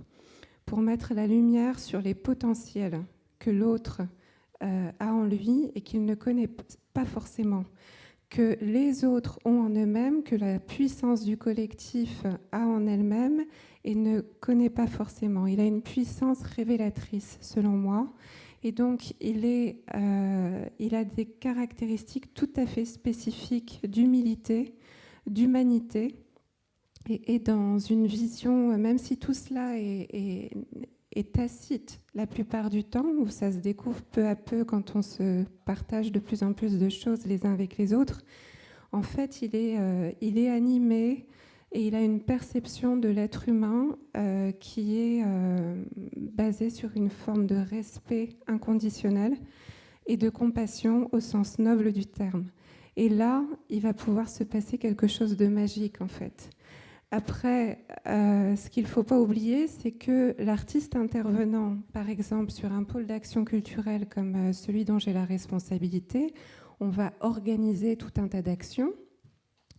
S2: pour mettre la lumière sur les potentiels que l'autre a en lui et qu'il ne connaît pas forcément, que les autres ont en eux-mêmes, que la puissance du collectif a en elle-même et ne connaît pas forcément. Il a une puissance révélatrice, selon moi, et donc il a des caractéristiques tout à fait spécifiques d'humilité, d'humanité, et dans une vision, même si tout cela est tacite la plupart du temps, où ça se découvre peu à peu quand on se partage de plus en plus de choses les uns avec les autres, en fait, il est animé et il a une perception de l'être humain qui est basée sur une forme de respect inconditionnel et de compassion au sens noble du terme. Et là, il va pouvoir se passer quelque chose de magique, en fait. Après, ce qu'il ne faut pas oublier, c'est que l'artiste intervenant, par exemple, sur un pôle d'action culturelle comme celui dont j'ai la responsabilité, on va organiser tout un tas d'actions,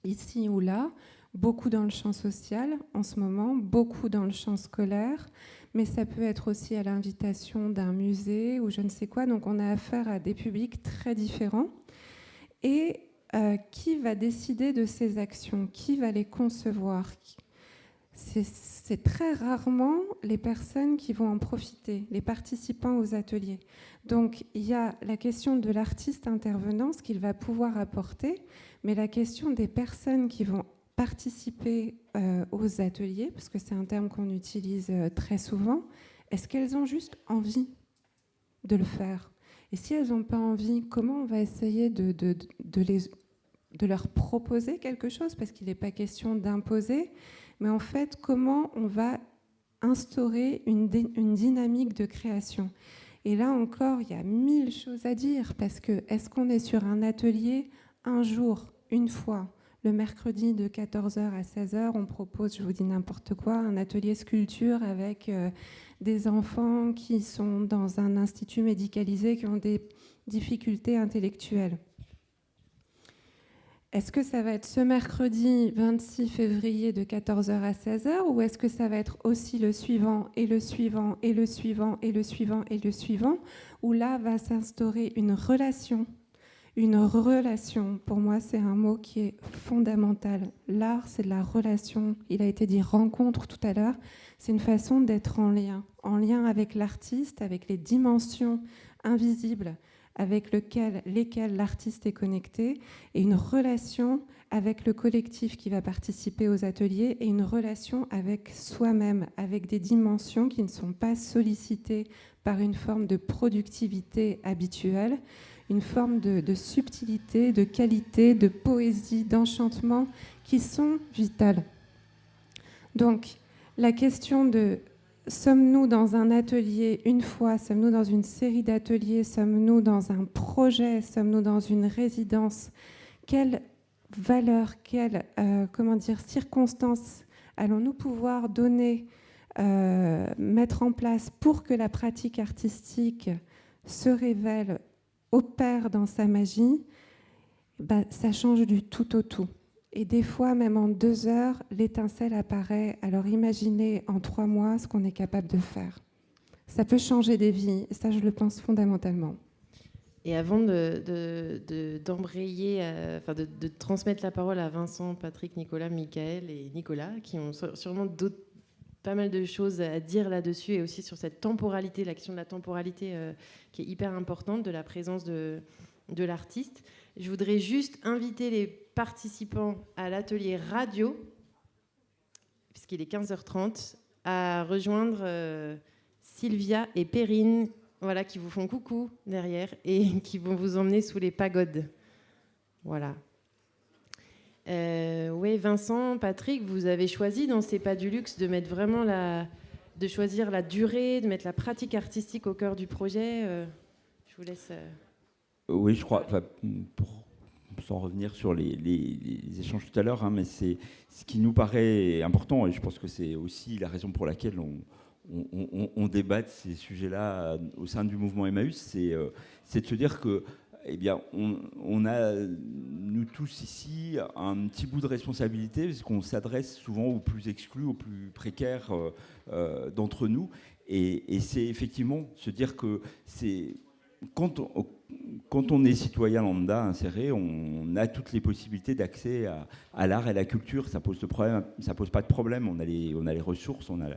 S2: ici ou là, beaucoup dans le champ social en ce moment, beaucoup dans le champ scolaire, mais ça peut être aussi à l'invitation d'un musée ou je ne sais quoi. Donc on a affaire à des publics très différents. Et qui va décider de ces actions? Qui va les concevoir? C'est très rarement les personnes qui vont en profiter, les participants aux ateliers. Donc il y a la question de l'artiste intervenant, ce qu'il va pouvoir apporter, mais la question des personnes qui vont participer aux ateliers, parce que c'est un terme qu'on utilise très souvent, est-ce qu'elles ont juste envie de le faire? Et si elles n'ont pas envie, comment on va essayer de leur proposer quelque chose? Parce qu'il n'est pas question d'imposer, mais en fait, comment on va instaurer une dynamique de création? Et là encore, il y a 1000 choses à dire, parce que est-ce qu'on est sur un atelier un jour, une fois, le mercredi de 14h à 16h, on propose, je vous dis n'importe quoi, un atelier sculpture avec des enfants qui sont dans un institut médicalisé, qui ont des difficultés intellectuelles. Est-ce que ça va être ce mercredi 26 février de 14h à 16h ou est-ce que ça va être aussi le suivant et le suivant et le suivant et le suivant et le suivant, où là va s'instaurer une relation? Une relation, pour moi, c'est un mot qui est fondamental. L'art, c'est de la relation. Il a été dit rencontre tout à l'heure. C'est une façon d'être en lien avec l'artiste, avec les dimensions invisibles avec lesquelles l'artiste est connecté, et une relation avec le collectif qui va participer aux ateliers, et une relation avec soi-même, avec des dimensions qui ne sont pas sollicitées par une forme de productivité habituelle, une forme de subtilité, de qualité, de poésie, d'enchantement qui sont vitales. Donc, la question de sommes-nous dans un atelier une fois, sommes-nous dans une série d'ateliers, sommes-nous dans un projet, sommes-nous dans une résidence? Quelle valeur, quelle circonstances allons-nous pouvoir donner, mettre en place pour que la pratique artistique se révèle, opère dans sa magie? Ça change du tout au tout. Et des fois, même en 2 heures, l'étincelle apparaît. Alors imaginez en 3 mois ce qu'on est capable de faire. Ça peut changer des vies, et ça, je le pense fondamentalement.
S1: Et avant d'embrayer, de transmettre la parole à Vincent, Patrick, Nicolas, Michael et Nicolas, qui ont sûrement pas mal de choses à dire là-dessus, et aussi sur cette temporalité, la question de la temporalité qui est hyper importante, de la présence de l'artiste. Je voudrais juste inviter les participants à l'atelier radio, puisqu'il est 15h30, à rejoindre Sylvia et Perrine, voilà, qui vous font coucou derrière et qui vont vous emmener sous les pagodes. Voilà. Oui, Vincent, Patrick, vous avez choisi dans C'est pas du luxe de mettre vraiment de choisir la durée, de mettre la pratique artistique au cœur du projet. Je vous laisse.
S4: Oui, je crois, pour sans revenir sur les échanges tout à l'heure, hein, mais c'est ce qui nous paraît important, et je pense que c'est aussi la raison pour laquelle on débat de ces sujets-là au sein du mouvement Emmaüs, c'est de se dire que, eh bien, on a, nous tous ici, un petit bout de responsabilité, parce qu'on s'adresse souvent aux plus exclus, aux plus précaires d'entre nous, et c'est effectivement se dire que c'est... Quand on est citoyen lambda inséré, on a toutes les possibilités d'accès à l'art et à la culture. Ça pose pas de problème. On a les ressources, on a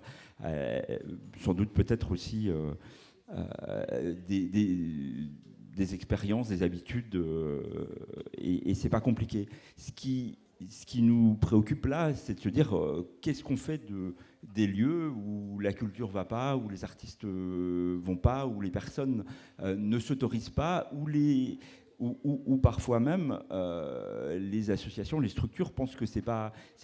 S4: sans doute peut-être aussi des expériences, des habitudes, et c'est pas compliqué. Ce qui nous préoccupe là, c'est de se dire qu'est-ce qu'on fait des lieux où la culture va pas, où les artistes vont pas, où les personnes ne s'autorisent pas, où parfois même les associations, les structures pensent que c'est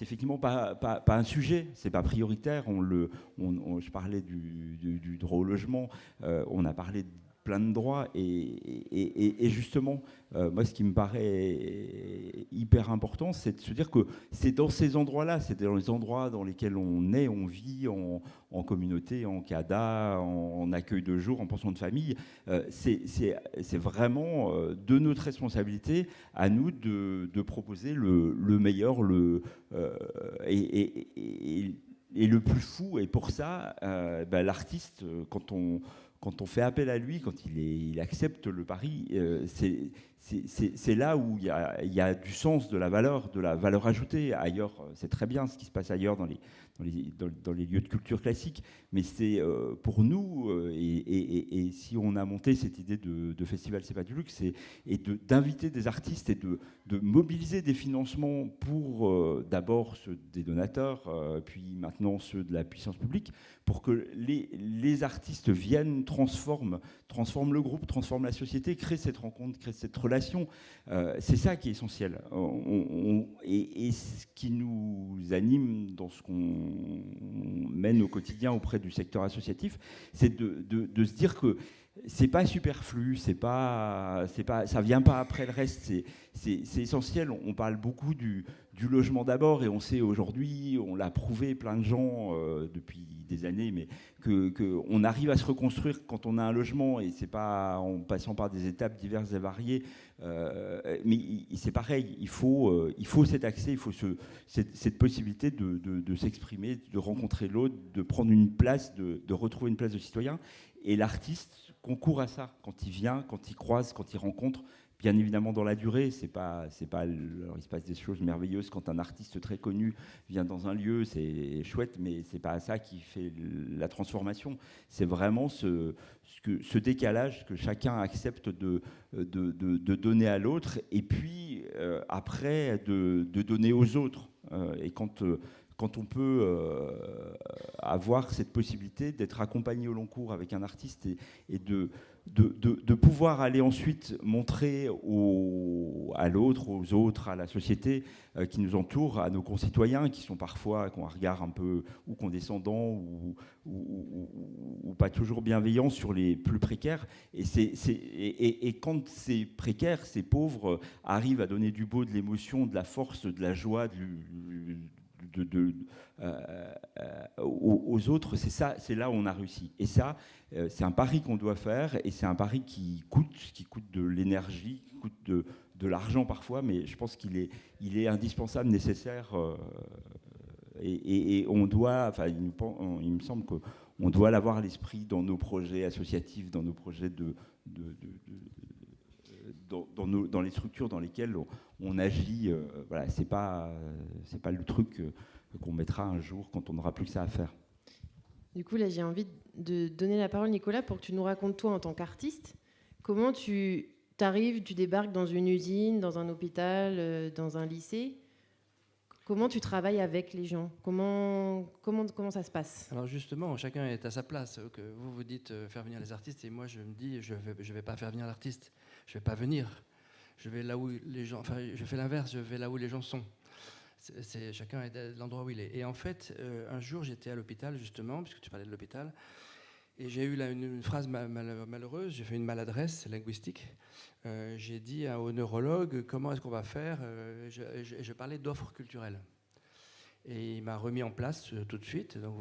S4: effectivement pas un sujet, c'est pas prioritaire. Je parlais du droit au logement, on a parlé plein de droits. Et justement, moi, ce qui me paraît hyper important, c'est de se dire que c'est dans ces endroits-là, c'est dans les endroits dans lesquels on est, on vit en communauté, en CADA, en accueil de jour, en pension de famille. C'est vraiment de notre responsabilité à nous de proposer le meilleur et le plus fou. Et pour ça, l'artiste, quand on fait appel à lui, quand il accepte le pari, c'est là où il y a du sens, de la valeur ajoutée. Ailleurs, c'est très bien ce qui se passe ailleurs dans les lieux de culture classique, mais c'est pour nous, et si on a monté cette idée de festival C'est pas du luxe, et d'inviter des artistes et de mobiliser des financements pour d'abord ceux des donateurs, puis maintenant ceux de la puissance publique, pour que les artistes viennent, transforment le groupe, transforment la société, créent cette rencontre, créent cette relation. C'est ça qui est essentiel. Et ce qui nous anime dans ce qu'on mène au quotidien auprès du secteur associatif, c'est de se dire que c'est pas superflu, ça vient pas après le reste, c'est essentiel. On parle beaucoup du logement d'abord, et on sait aujourd'hui, on l'a prouvé plein de gens depuis des années, mais qu'on arrive à se reconstruire quand on a un logement, et c'est pas en passant par des étapes diverses et variées, mais c'est pareil, il faut cet accès, il faut cette possibilité de s'exprimer, de rencontrer l'autre, de prendre une place, de retrouver une place de citoyen. Et l'artiste concourt à ça quand il vient, quand il croise, quand il rencontre. Bien évidemment, dans la durée, alors il se passe des choses merveilleuses quand un artiste très connu vient dans un lieu, c'est chouette, mais c'est pas ça qui fait la transformation. C'est vraiment ce décalage que chacun accepte de donner à l'autre, et puis après de donner aux autres. Et quand on peut avoir cette possibilité d'être accompagné au long cours avec un artiste et de pouvoir aller ensuite montrer à l'autre, aux autres, à la société qui nous entoure, à nos concitoyens qui sont parfois, qui ont un regard un peu ou condescendant ou pas toujours bienveillant sur les plus précaires. Et quand ces précaires, ces pauvres arrivent à donner du beau, de l'émotion, de la force, de la joie, aux autres, c'est là où on a réussi. Et ça, c'est un pari qu'on doit faire, et c'est un pari qui coûte de l'énergie, qui coûte de l'argent parfois, mais je pense qu'il est indispensable, nécessaire, et on doit, enfin, il me semble qu'on doit l'avoir à l'esprit dans nos projets associatifs, dans nos projets dans les structures dans lesquelles on agit. Voilà, c'est pas le truc qu'on mettra un jour quand on n'aura plus que ça à faire.
S1: Du coup, là, j'ai envie de donner la parole, Nicolas, pour que tu nous racontes, toi, en tant qu'artiste, comment tu débarques dans une usine, dans un hôpital, dans un lycée. Comment tu travailles avec les gens ? Comment ça se passe ?
S7: Alors justement, chacun est à sa place. Que vous dites faire venir les artistes, et moi je me dis je vais pas faire venir l'artiste. Je vais pas venir. Je vais là où les gens. Enfin, je fais l'inverse. Je vais là où les gens sont. Chacun est à l'endroit où il est. Et en fait, un jour, j'étais à l'hôpital justement, puisque tu parlais de l'hôpital, et j'ai eu là une phrase malheureuse. J'ai fait une maladresse linguistique. J'ai dit au neurologue comment est-ce qu'on va faire. Je parlais d'offres culturelles. Et il m'a remis en place tout de suite. Donc,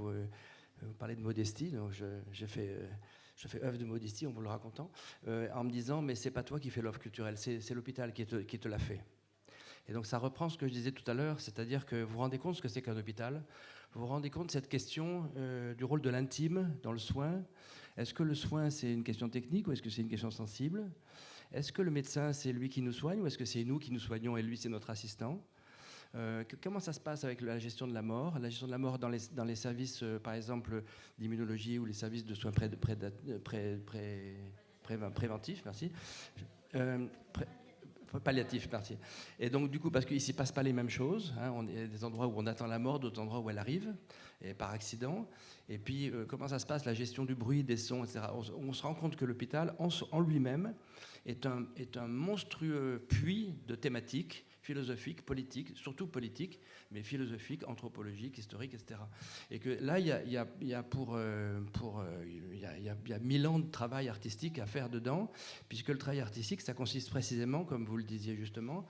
S7: vous parlez de modestie. Donc, je fais œuvre de modestie en vous le racontant, en me disant mais c'est pas toi qui fais l'offre culturelle, c'est l'hôpital qui te l'a fait. Et donc ça reprend ce que je disais tout à l'heure, c'est-à-dire que vous vous rendez compte ce que c'est qu'un hôpital. Vous vous rendez compte de cette question du rôle de l'intime dans le soin. Est-ce que le soin c'est une question technique ou est-ce que c'est une question sensible ? Est-ce que le médecin c'est lui qui nous soigne ou est-ce que c'est nous qui nous soignons et lui c'est notre assistant ? Comment ça se passe avec la gestion de la mort ? La gestion de la mort dans les services, par exemple, d'immunologie ou les services de soins préventifs, merci. Palliatif, merci. Et donc, du coup, parce qu'ici ne se passe pas les mêmes choses, hein, il y a des endroits où on attend la mort, d'autres endroits où elle arrive, et par accident. Et puis, comment ça se passe, la gestion du bruit, des sons, etc. On se rend compte que l'hôpital, en lui-même, est un monstrueux puits de thématiques philosophiques, politiques, surtout politiques, mais philosophiques, anthropologiques, historiques, etc. Et que là, il y a 1000 ans de travail artistique à faire dedans, puisque le travail artistique, ça consiste précisément, comme vous le disiez justement,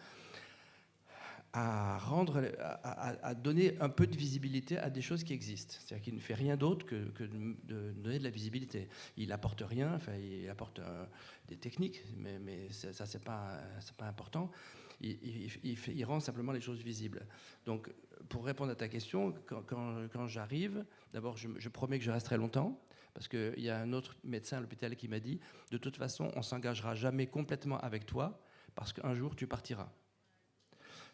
S7: à donner un peu de visibilité à des choses qui existent. C'est-à-dire qu'il ne fait rien d'autre que de donner de la visibilité. Il n'apporte rien, enfin, il apporte des techniques, mais ça c'est pas important. Il rend simplement les choses visibles. Donc, pour répondre à ta question, quand j'arrive, d'abord, je promets que je resterai longtemps, parce qu'il y a un autre médecin à l'hôpital qui m'a dit, de toute façon, on ne s'engagera jamais complètement avec toi, parce qu'un jour, tu partiras.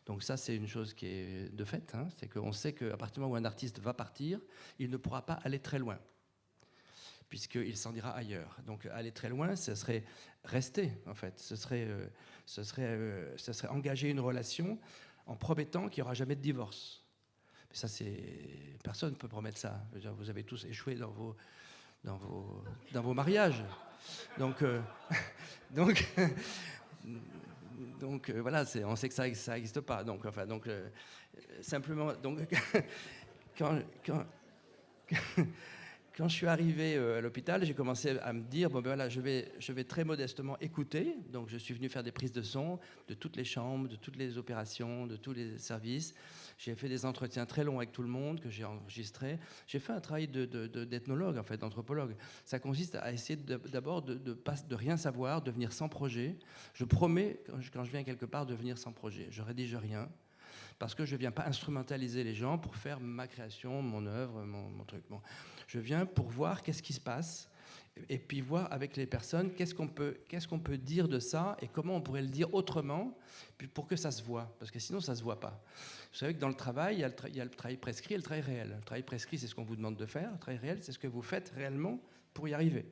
S7: Donc ça, c'est une chose qui est de fait, hein, c'est qu'on sait qu'à partir du moment où un artiste va partir, il ne pourra pas aller très loin, puisqu'il s'en ira ailleurs. Donc aller très loin, ce serait rester, en fait. Ce serait engager une relation en promettant qu'il n'y aura jamais de divorce. Mais ça, personne ne peut promettre ça. Vous avez tous échoué dans vos mariages. Donc voilà, on sait que ça n'existe pas. Simplement, quand je suis arrivé à l'hôpital, j'ai commencé à me dire je vais très modestement écouter. Donc je suis venu faire des prises de son de toutes les chambres, de toutes les opérations, de tous les services. J'ai fait des entretiens très longs avec tout le monde que j'ai enregistrés. J'ai fait un travail d'ethnologue, en fait, d'anthropologue. Ça consiste à essayer d'abord de rien savoir, de venir sans projet. Je promets, quand je viens quelque part, de venir sans projet. Je rédige rien, parce que je ne viens pas instrumentaliser les gens pour faire ma création, mon œuvre, mon truc. Bon. Je viens pour voir qu'est-ce qui se passe, et puis voir avec les personnes qu'est-ce qu'on peut dire de ça, et comment on pourrait le dire autrement, puis pour que ça se voit, parce que sinon ça ne se voit pas. Vous savez que dans le travail, il y a le travail prescrit et le travail réel. Le travail prescrit, c'est ce qu'on vous demande de faire. Le travail réel, c'est ce que vous faites réellement pour y arriver.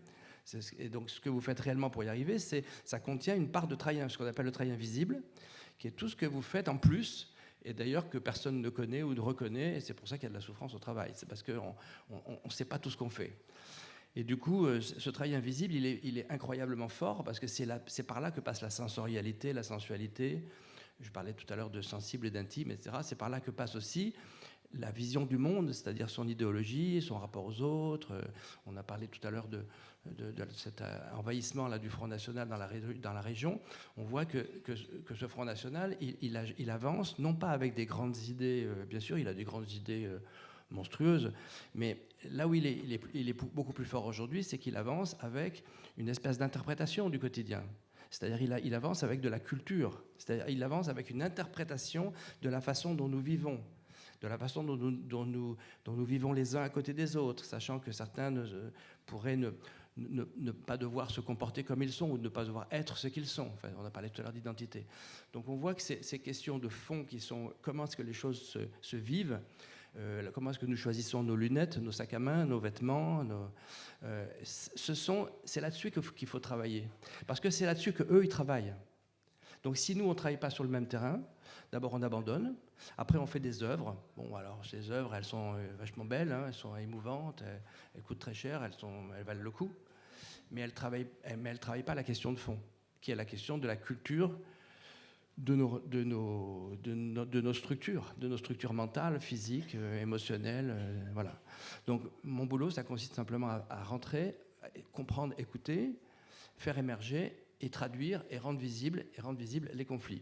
S7: Et donc, ce que vous faites réellement pour y arriver, ça contient une part de travail, ce qu'on appelle le travail invisible, qui est tout ce que vous faites en plus, et d'ailleurs que personne ne connaît ou ne reconnaît, et c'est pour ça qu'il y a de la souffrance au travail. C'est parce qu'on ne sait pas tout ce qu'on fait. Et du coup, ce travail invisible, il est incroyablement fort, parce que c'est par là que passe la sensorialité, la sensualité. Je parlais tout à l'heure de sensible et d'intime, etc. C'est par là que passe aussi la vision du monde, c'est-à-dire son idéologie, son rapport aux autres. On a parlé tout à l'heure de cet envahissement là, du Front National dans la région. On voit que ce Front National, il avance, non pas avec des grandes idées, bien sûr, il a des grandes idées monstrueuses, mais là où il est beaucoup plus fort aujourd'hui, c'est qu'il avance avec une espèce d'interprétation du quotidien. C'est-à-dire il avance avec de la culture, c'est-à-dire il avance avec une interprétation de la façon dont nous vivons, de la façon dont nous vivons les uns à côté des autres, sachant que certains pourraient ne pas devoir se comporter comme ils sont ou ne pas devoir être ce qu'ils sont. Enfin, on a parlé tout à l'heure d'identité. Donc on voit que ces questions de fond qui sont comment est-ce que les choses se vivent, comment est-ce que nous choisissons nos lunettes, nos sacs à main, nos vêtements, c'est là-dessus qu'il faut travailler. Parce que c'est là-dessus qu'eux, ils travaillent. Donc si nous, on ne travaille pas sur le même terrain, d'abord on abandonne, après on fait des œuvres. Bon, alors ces œuvres, elles sont vachement belles, hein, elles sont émouvantes, elles coûtent très cher, elles valent le coup, mais elles ne travaillent pas la question de fond, qui est la question de la culture, de nos structures mentales, physiques, émotionnelles, voilà. Donc mon boulot, ça consiste simplement à rentrer, à comprendre, écouter, faire émerger et traduire et rendre visibles les conflits.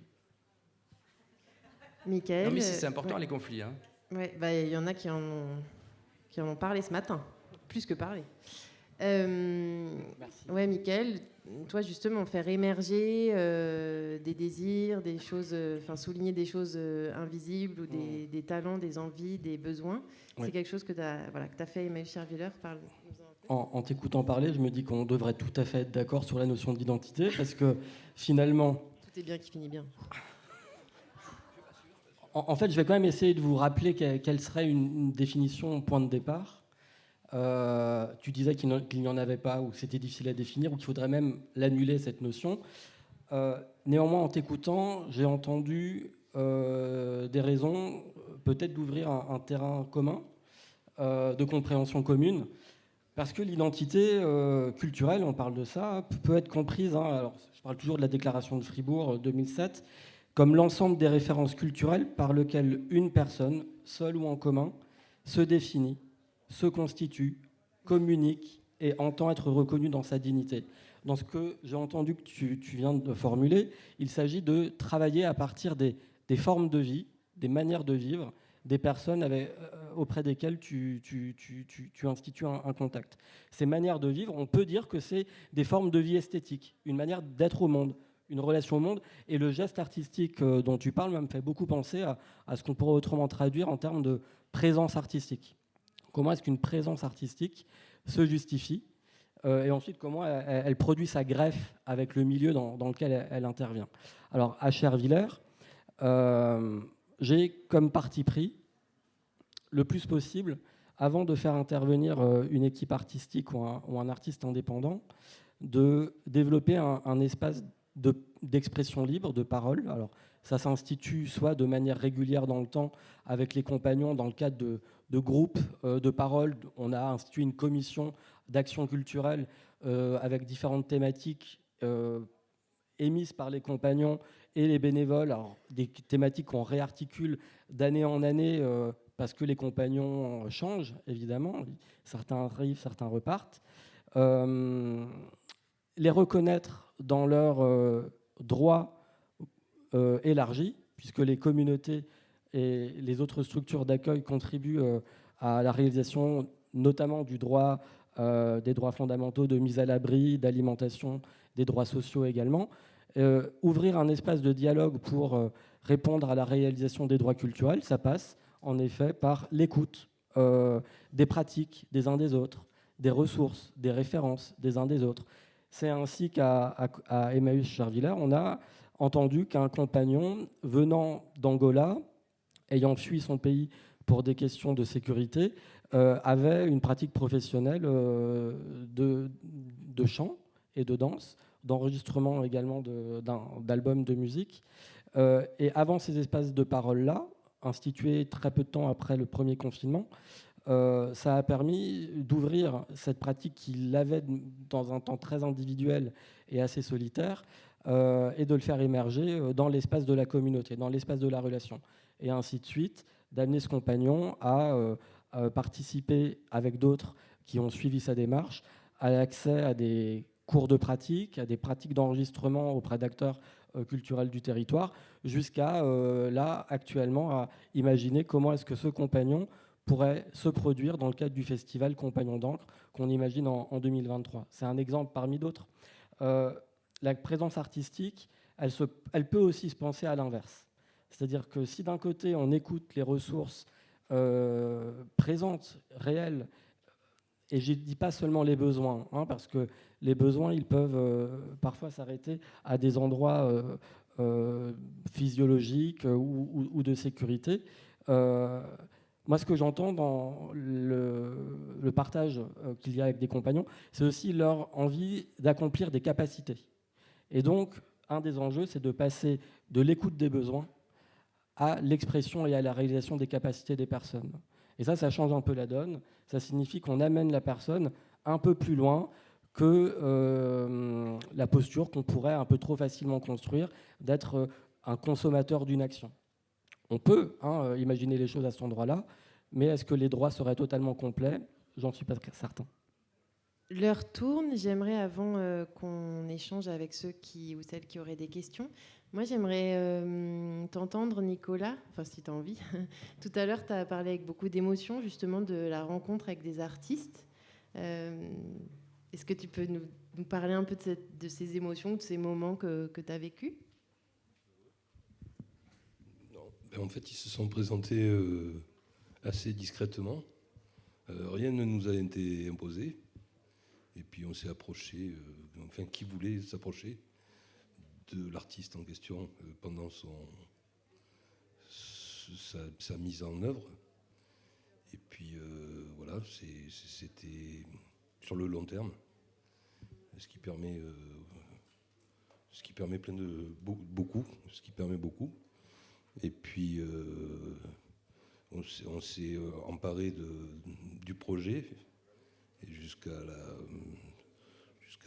S1: Mickaël,
S7: non mais c'est important, ouais. Les conflits. Hein.
S1: Ouais, il y en a qui en ont parlé ce matin, plus que parlé.
S3: Merci.
S1: Ouais, Mickaël, toi justement, faire émerger des désirs, des choses, souligner des choses invisibles ou des talents, des envies, des besoins, ouais. C'est quelque chose que tu as fait, Emmaüs Scherwiller.
S3: En t'écoutant parler, je me dis qu'on devrait tout à fait être d'accord sur la notion d'identité, parce que finalement...
S1: Tout est bien qui finit bien.
S3: En fait, je vais quand même essayer de vous rappeler quelle serait une définition au point de départ. Tu disais qu'il n'y en avait pas, ou que c'était difficile à définir, ou qu'il faudrait même l'annuler, cette notion. Néanmoins, en t'écoutant, j'ai entendu des raisons peut-être d'ouvrir un terrain commun, de compréhension commune, parce que l'identité culturelle, on parle de ça, peut être comprise, hein, alors je parle toujours de la déclaration de Fribourg 2007, comme l'ensemble des références culturelles par lesquelles une personne, seule ou en commun, se définit, se constitue, communique et entend être reconnue dans sa dignité. Dans ce que j'ai entendu que tu viens de formuler, il s'agit de travailler à partir des formes de vie, des manières de vivre, des personnes auprès desquelles tu institues un contact. Ces manières de vivre, on peut dire que c'est des formes de vie esthétiques, une manière d'être au monde, une relation au monde. Et le geste artistique dont tu parles me fait beaucoup penser à ce qu'on pourrait autrement traduire en termes de présence artistique. Comment est-ce qu'une présence artistique se justifie et ensuite comment elle produit sa greffe avec le milieu dans lequel elle intervient. Alors à Chervillers, j'ai comme parti pris, le plus possible, avant de faire intervenir une équipe artistique ou un artiste indépendant, de développer un espace d'expression libre, de parole. Alors, ça s'institue soit de manière régulière dans le temps avec les compagnons dans le cadre de groupes de parole. On a institué une commission d'action culturelle avec différentes thématiques émises par les compagnons et les bénévoles. Alors, des thématiques qu'on réarticule d'année en année parce que les compagnons changent, évidemment. Certains arrivent, certains repartent. Les reconnaître dans leurs droits élargis, puisque les communautés et les autres structures d'accueil contribuent à la réalisation notamment du droit, des droits fondamentaux de mise à l'abri, d'alimentation, des droits sociaux également. Ouvrir un espace de dialogue pour répondre à la réalisation des droits culturels, ça passe en effet par l'écoute des pratiques des uns des autres, des ressources, des références des uns des autres. C'est ainsi qu'à Emmaüs Chervillers, on a entendu qu'un compagnon venant d'Angola, ayant fui son pays pour des questions de sécurité, avait une pratique professionnelle de chant et de danse, d'enregistrement également d'albums de musique. Et avant ces espaces de parole-là, institués très peu de temps après le premier confinement, ça a permis d'ouvrir cette pratique qu'il avait dans un temps très individuel et assez solitaire et de le faire émerger dans l'espace de la communauté, dans l'espace de la relation. Et ainsi de suite, d'amener ce compagnon à participer avec d'autres qui ont suivi sa démarche à l'accès à des cours de pratique, à des pratiques d'enregistrement auprès d'acteurs culturels du territoire, jusqu'à là, actuellement, à imaginer comment est-ce que ce compagnon pourrait se produire dans le cadre du festival Compagnon d'encre qu'on imagine en 2023. C'est un exemple parmi d'autres. La présence artistique, elle peut aussi se penser à l'inverse. C'est-à-dire que si d'un côté on écoute les ressources présentes, réelles, et je ne dis pas seulement les besoins, parce que les besoins, ils peuvent parfois s'arrêter à des endroits physiologiques ou de sécurité. Moi, ce que j'entends dans le partage qu'il y a avec des compagnons, c'est aussi leur envie d'accomplir des capacités. Et donc, un des enjeux, c'est de passer de l'écoute des besoins à l'expression et à la réalisation des capacités des personnes. Et ça change un peu la donne. Ça signifie qu'on amène la personne un peu plus loin que la posture qu'on pourrait un peu trop facilement construire d'être un consommateur d'une action. On peut imaginer les choses à cet endroit-là, mais est-ce que les droits seraient totalement complets ? J'en suis pas certain.
S1: L'heure tourne. J'aimerais, avant qu'on échange avec ceux ou celles qui auraient des questions, moi j'aimerais t'entendre, Nicolas, enfin si tu as envie. Tout à l'heure, tu as parlé avec beaucoup d'émotion justement de la rencontre avec des artistes. Est-ce que tu peux nous parler un peu de ces émotions, de ces moments que tu as vécus ?
S6: En fait, ils se sont présentés assez discrètement. Rien ne nous a été imposé. Et puis on s'est approché, qui voulait s'approcher de l'artiste en question pendant sa mise en œuvre. Et puis voilà, c'était sur le long terme, ce qui permet beaucoup. Et puis, on s'est emparé du projet jusqu'à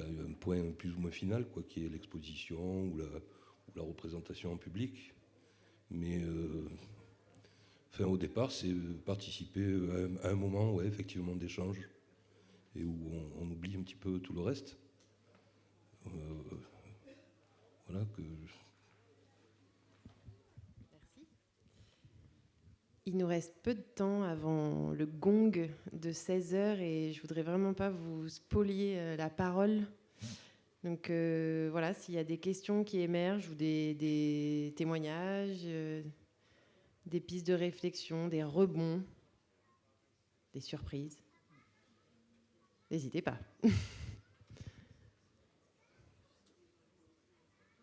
S6: un point plus ou moins final, qui est l'exposition ou la représentation en public. Mais au départ, c'est participer à un moment, ouais, effectivement, d'échange, et où on oublie un petit peu tout le reste. Voilà que...
S1: Merci. Il nous reste peu de temps avant le gong de 16h et je voudrais vraiment pas vous spolier la parole. Donc voilà, s'il y a des questions qui émergent ou des témoignages, des pistes de réflexion, des rebonds, des surprises, n'hésitez pas.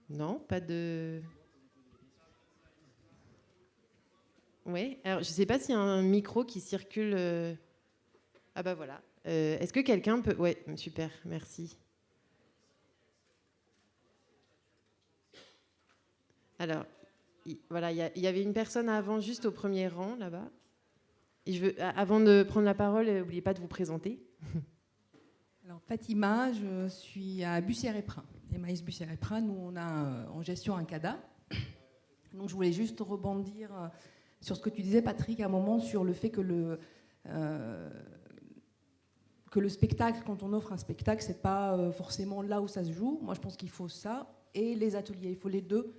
S1: Non, pas de... Oui, alors je ne sais pas s'il y a un micro qui circule. Ah bah voilà. Est-ce que quelqu'un peut... Ouais, super, merci. Alors, voilà, il y avait une personne avant, juste au premier rang, là-bas. Et avant de prendre la parole, n'oubliez pas de vous présenter.
S8: Alors, Fatima, je suis à Bussière-et-Prin. Emmaüs Bussière-et-Prin, nous, on a en gestion un CADA. Donc, je voulais juste rebondir sur ce que tu disais, Patrick, à un moment, sur le fait que le spectacle, quand on offre un spectacle, c'est pas forcément là où ça se joue. Moi, je pense qu'il faut ça et les ateliers, il faut les deux.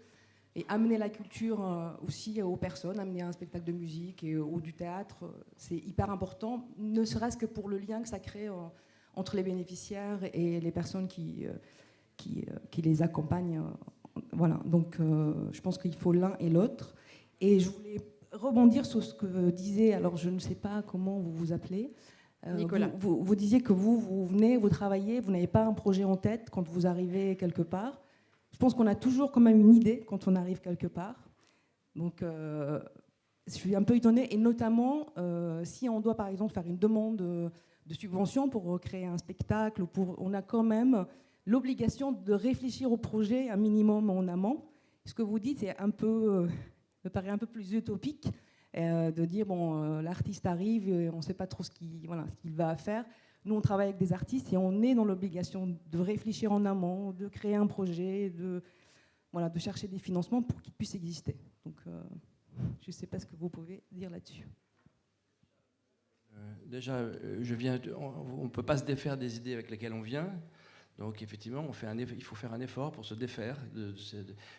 S8: Et amener la culture aussi aux personnes, amener un spectacle de musique ou du théâtre, c'est hyper important, ne serait-ce que pour le lien que ça crée entre les bénéficiaires et les personnes qui les accompagnent. Voilà, donc je pense qu'il faut l'un et l'autre. Et je voulais rebondir sur ce que disait, alors je ne sais pas comment vous vous appelez,
S1: Nicolas.
S8: Vous disiez que vous venez, vous travaillez, vous n'avez pas un projet en tête quand vous arrivez quelque part. Je pense qu'on a toujours quand même une idée quand on arrive quelque part. Donc, je suis un peu étonnée. Et notamment, si on doit, par exemple, faire une demande de subvention pour créer un spectacle, on a quand même l'obligation de réfléchir au projet un minimum en amont. Ce que vous dites, c'est me paraît un peu plus utopique, de dire, bon, l'artiste arrive, on ne sait pas trop ce qu'il va faire. Nous, on travaille avec des artistes et on est dans l'obligation de réfléchir en amont, de créer un projet, de chercher des financements pour qu'il puisse exister. Donc, je ne sais pas ce que vous pouvez dire là-dessus.
S7: Déjà, on ne peut pas se défaire des idées avec lesquelles on vient. Donc, effectivement, il faut faire un effort pour se défaire.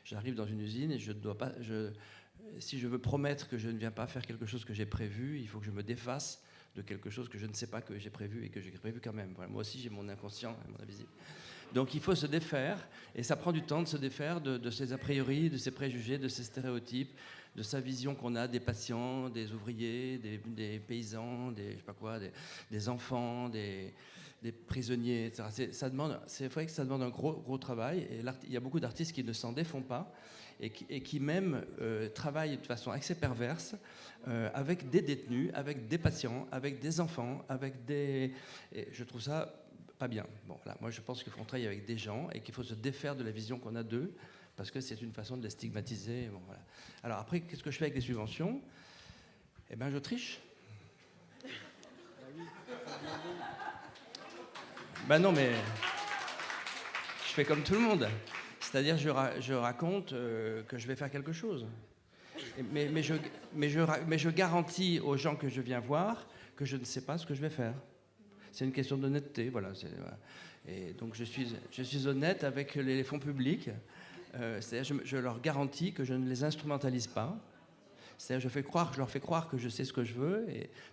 S7: J'arrive dans une usine et je ne dois pas... si je veux promettre que je ne viens pas faire quelque chose que j'ai prévu, il faut que je me défasse de quelque chose que je ne sais pas que j'ai prévu et que j'ai prévu quand même. Voilà, moi aussi, j'ai mon inconscient et mon invisible. Donc, il faut se défaire, et ça prend du temps de se défaire de ses a priori, de ses préjugés, de ses stéréotypes, de sa vision qu'on a des patients, des ouvriers, des paysans, des enfants, des prisonniers, etc. C'est vrai que ça demande un gros travail, et il y a beaucoup d'artistes qui ne s'en défont pas, et qui même travaillent de façon assez perverse avec des détenus, avec des patients, avec des enfants, et je trouve ça pas bien. Bon, là, moi, je pense qu'il faut travailler avec des gens et qu'il faut se défaire de la vision qu'on a d'eux, parce que c'est une façon de les stigmatiser. Bon, voilà. Alors après, qu'est-ce que je fais avec les subventions ? Eh bien, je triche. Ben non, mais je fais comme tout le monde. C'est-à-dire, je raconte que je vais faire quelque chose. Mais je garantis aux gens que je viens voir que je ne sais pas ce que je vais faire. C'est une question d'honnêteté, voilà. Et donc, je suis honnête avec les fonds publics. C'est-à-dire, je leur garantis que je ne les instrumentalise pas. C'est-à-dire, je leur fais croire que je sais ce que je veux.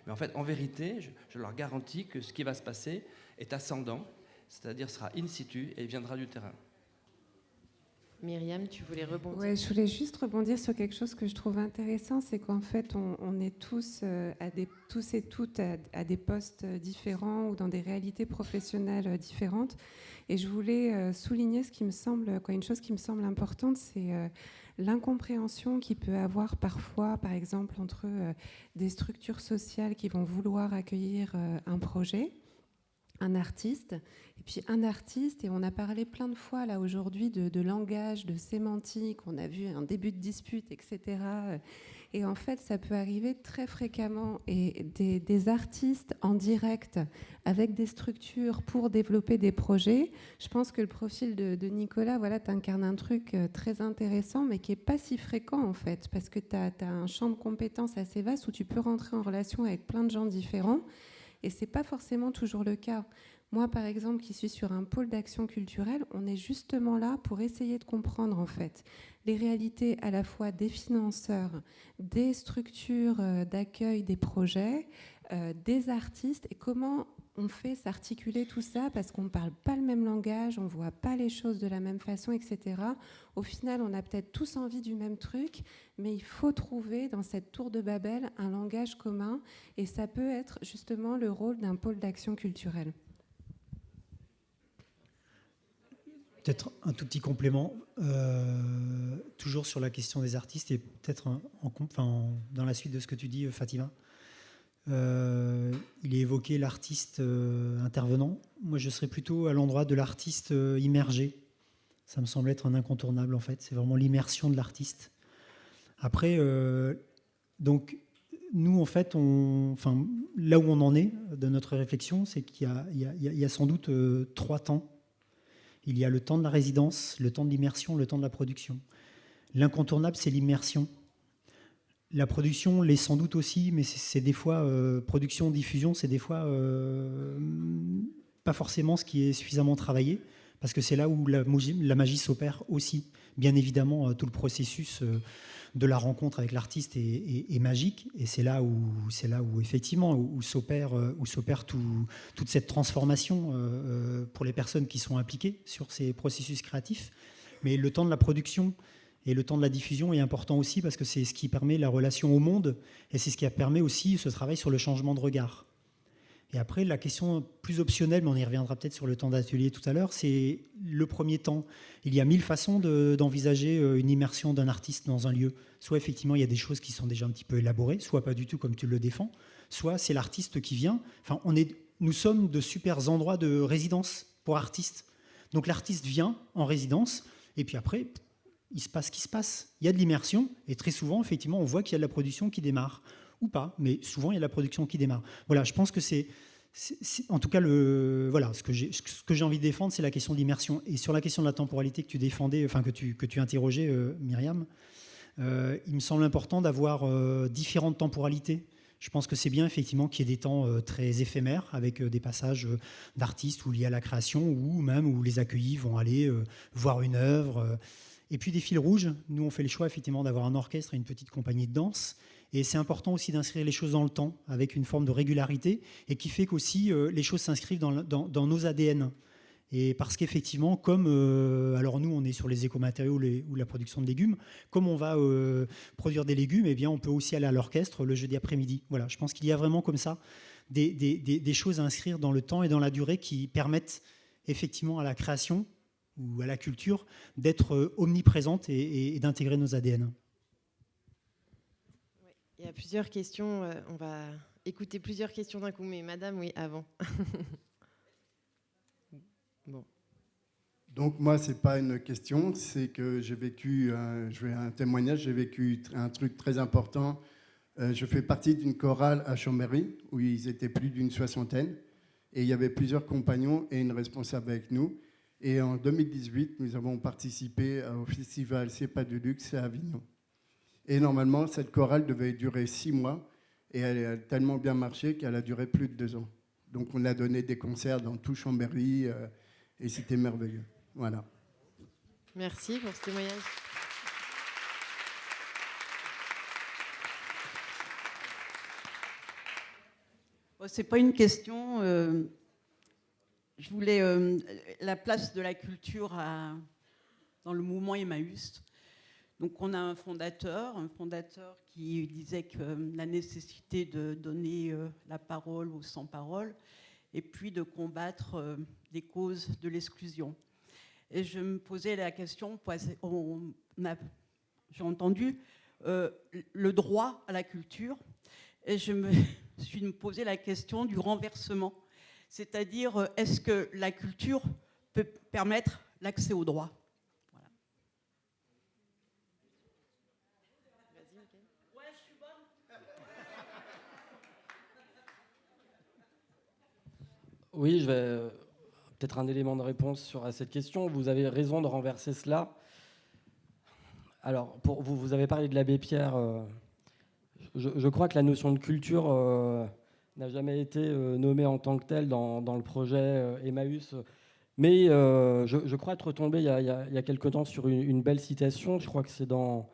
S7: Mais en fait, en vérité, je leur garantis que ce qui va se passer est ascendant. C'est-à-dire, sera in situ et viendra du terrain.
S1: Myriam, tu voulais rebondir ?
S2: Ouais, je voulais juste rebondir sur quelque chose que je trouve intéressant, c'est qu'en fait, on est tous et toutes à des postes différents ou dans des réalités professionnelles différentes. Et je voulais souligner une chose qui me semble importante, c'est l'incompréhension qu'il peut avoir parfois, par exemple, entre des structures sociales qui vont vouloir accueillir un projet, un artiste, et puis un artiste, et on a parlé plein de fois là aujourd'hui de langage, de sémantique, on a vu un début de dispute, etc. Et en fait, ça peut arriver très fréquemment. Et des artistes en direct avec des structures pour développer des projets. Je pense que le profil de Nicolas, voilà, t'incarnes un truc très intéressant, mais qui n'est pas si fréquent en fait, parce que tu as un champ de compétences assez vaste où tu peux rentrer en relation avec plein de gens différents. Et ce n'est pas forcément toujours le cas. Moi, par exemple, qui suis sur un pôle d'action culturelle, on est justement là pour essayer de comprendre en fait les réalités à la fois des financeurs, des structures d'accueil des projets, des artistes, et comment on fait s'articuler tout ça, parce qu'on ne parle pas le même langage, on ne voit pas les choses de la même façon, etc. Au final, on a peut-être tous envie du même truc, mais il faut trouver dans cette tour de Babel un langage commun, et ça peut être justement le rôle d'un pôle d'action culturelle.
S5: Peut-être un tout petit complément, toujours sur la question des artistes, et peut-être dans la suite de ce que tu dis, Fatima. Il est évoqué l'artiste intervenant. Moi, je serais plutôt à l'endroit de l'artiste immergé. Ça me semble être un incontournable, en fait. C'est vraiment l'immersion de l'artiste. Après, donc, nous, en fait, là où on en est de notre réflexion, c'est qu'il y a sans doute 3 temps. Il y a le temps de la résidence, le temps de l'immersion, le temps de la production. L'incontournable, c'est l'immersion. La production l'est sans doute aussi, mais c'est des fois, production, diffusion, c'est des fois pas forcément ce qui est suffisamment travaillé, parce que c'est là où la magie s'opère aussi. Bien évidemment, tout le processus de la rencontre avec l'artiste est magique, et c'est là où effectivement où s'opère toute cette transformation pour les personnes qui sont impliquées sur ces processus créatifs. Mais le temps de la production et le temps de la diffusion est important aussi, parce que c'est ce qui permet la relation au monde, et c'est ce qui permet aussi ce travail sur le changement de regard. Et après, la question plus optionnelle, mais on y reviendra peut-être sur le temps d'atelier tout à l'heure, c'est le premier temps. Il y a 1000 façons d'envisager une immersion d'un artiste dans un lieu. Soit effectivement, il y a des choses qui sont déjà un petit peu élaborées, soit pas du tout comme tu le défends, soit c'est l'artiste qui vient. Enfin, nous sommes de super endroits de résidence pour artistes. Donc l'artiste vient en résidence, et puis après, il se passe ce qui se passe. Il y a de l'immersion, et très souvent, effectivement, on voit qu'il y a de la production qui démarre. Ou pas, mais souvent il y a la production qui démarre. Voilà, je pense que c'est en tout cas ce que j'ai envie de défendre, c'est la question de l'immersion. Et sur la question de la temporalité que tu défendais, enfin que tu interrogeais, Myriam, il me semble important d'avoir différentes temporalités. Je pense que c'est bien effectivement qu'il y ait des temps très éphémères, avec des passages d'artistes ou liés à la création, ou même où les accueillis vont aller voir une œuvre. Et puis des fils rouges. Nous, on fait le choix effectivement d'avoir un orchestre et une petite compagnie de danse. Et c'est important aussi d'inscrire les choses dans le temps, avec une forme de régularité, et qui fait qu'aussi les choses s'inscrivent dans nos ADN. Et parce qu'effectivement, comme alors nous, on est sur les écomatériaux ou la production de légumes, comme on va produire des légumes, eh bien, on peut aussi aller à l'orchestre le jeudi après-midi. Voilà, je pense qu'il y a vraiment comme ça des choses à inscrire dans le temps et dans la durée qui permettent effectivement à la création ou à la culture d'être omniprésente et d'intégrer nos ADN.
S1: Il y a plusieurs questions. On va écouter plusieurs questions d'un coup, mais madame, oui, avant. Bon.
S9: Donc moi, c'est pas une question, c'est que j'ai vécu, je fais un témoignage, j'ai vécu un truc très important. Je fais partie d'une chorale à Chambéry, où ils étaient plus d'une 60aine, et il y avait plusieurs compagnons et une responsable avec nous. Et en 2018, nous avons participé au festival C'est pas du luxe à Avignon. Et normalement, cette chorale devait durer 6 mois, et elle a tellement bien marché qu'elle a duré plus de 2 ans. Donc on a donné des concerts dans tout Chambéry, et c'était merveilleux. Voilà.
S1: Merci pour ce témoignage.
S10: C'est pas une question. Je voulais la place de la culture dans le mouvement Emmaüs. Donc on a un fondateur qui disait que la nécessité de donner la parole aux sans-parole, et puis de combattre les causes de l'exclusion. Et je me posais la question, j'ai entendu le droit à la culture, et je me suis posé la question du renversement. C'est-à-dire, est-ce que la culture peut permettre l'accès au droit ? Voilà.
S3: Oui, je vais peut-être un élément de réponse à cette question. Vous avez raison de renverser cela. Alors, vous avez parlé de l'abbé Pierre. Je crois que la notion de culture n'a jamais été nommée en tant que telle dans le projet Emmaüs. Mais je crois être retombé il y a quelque temps sur une belle citation. Je crois que c'est dans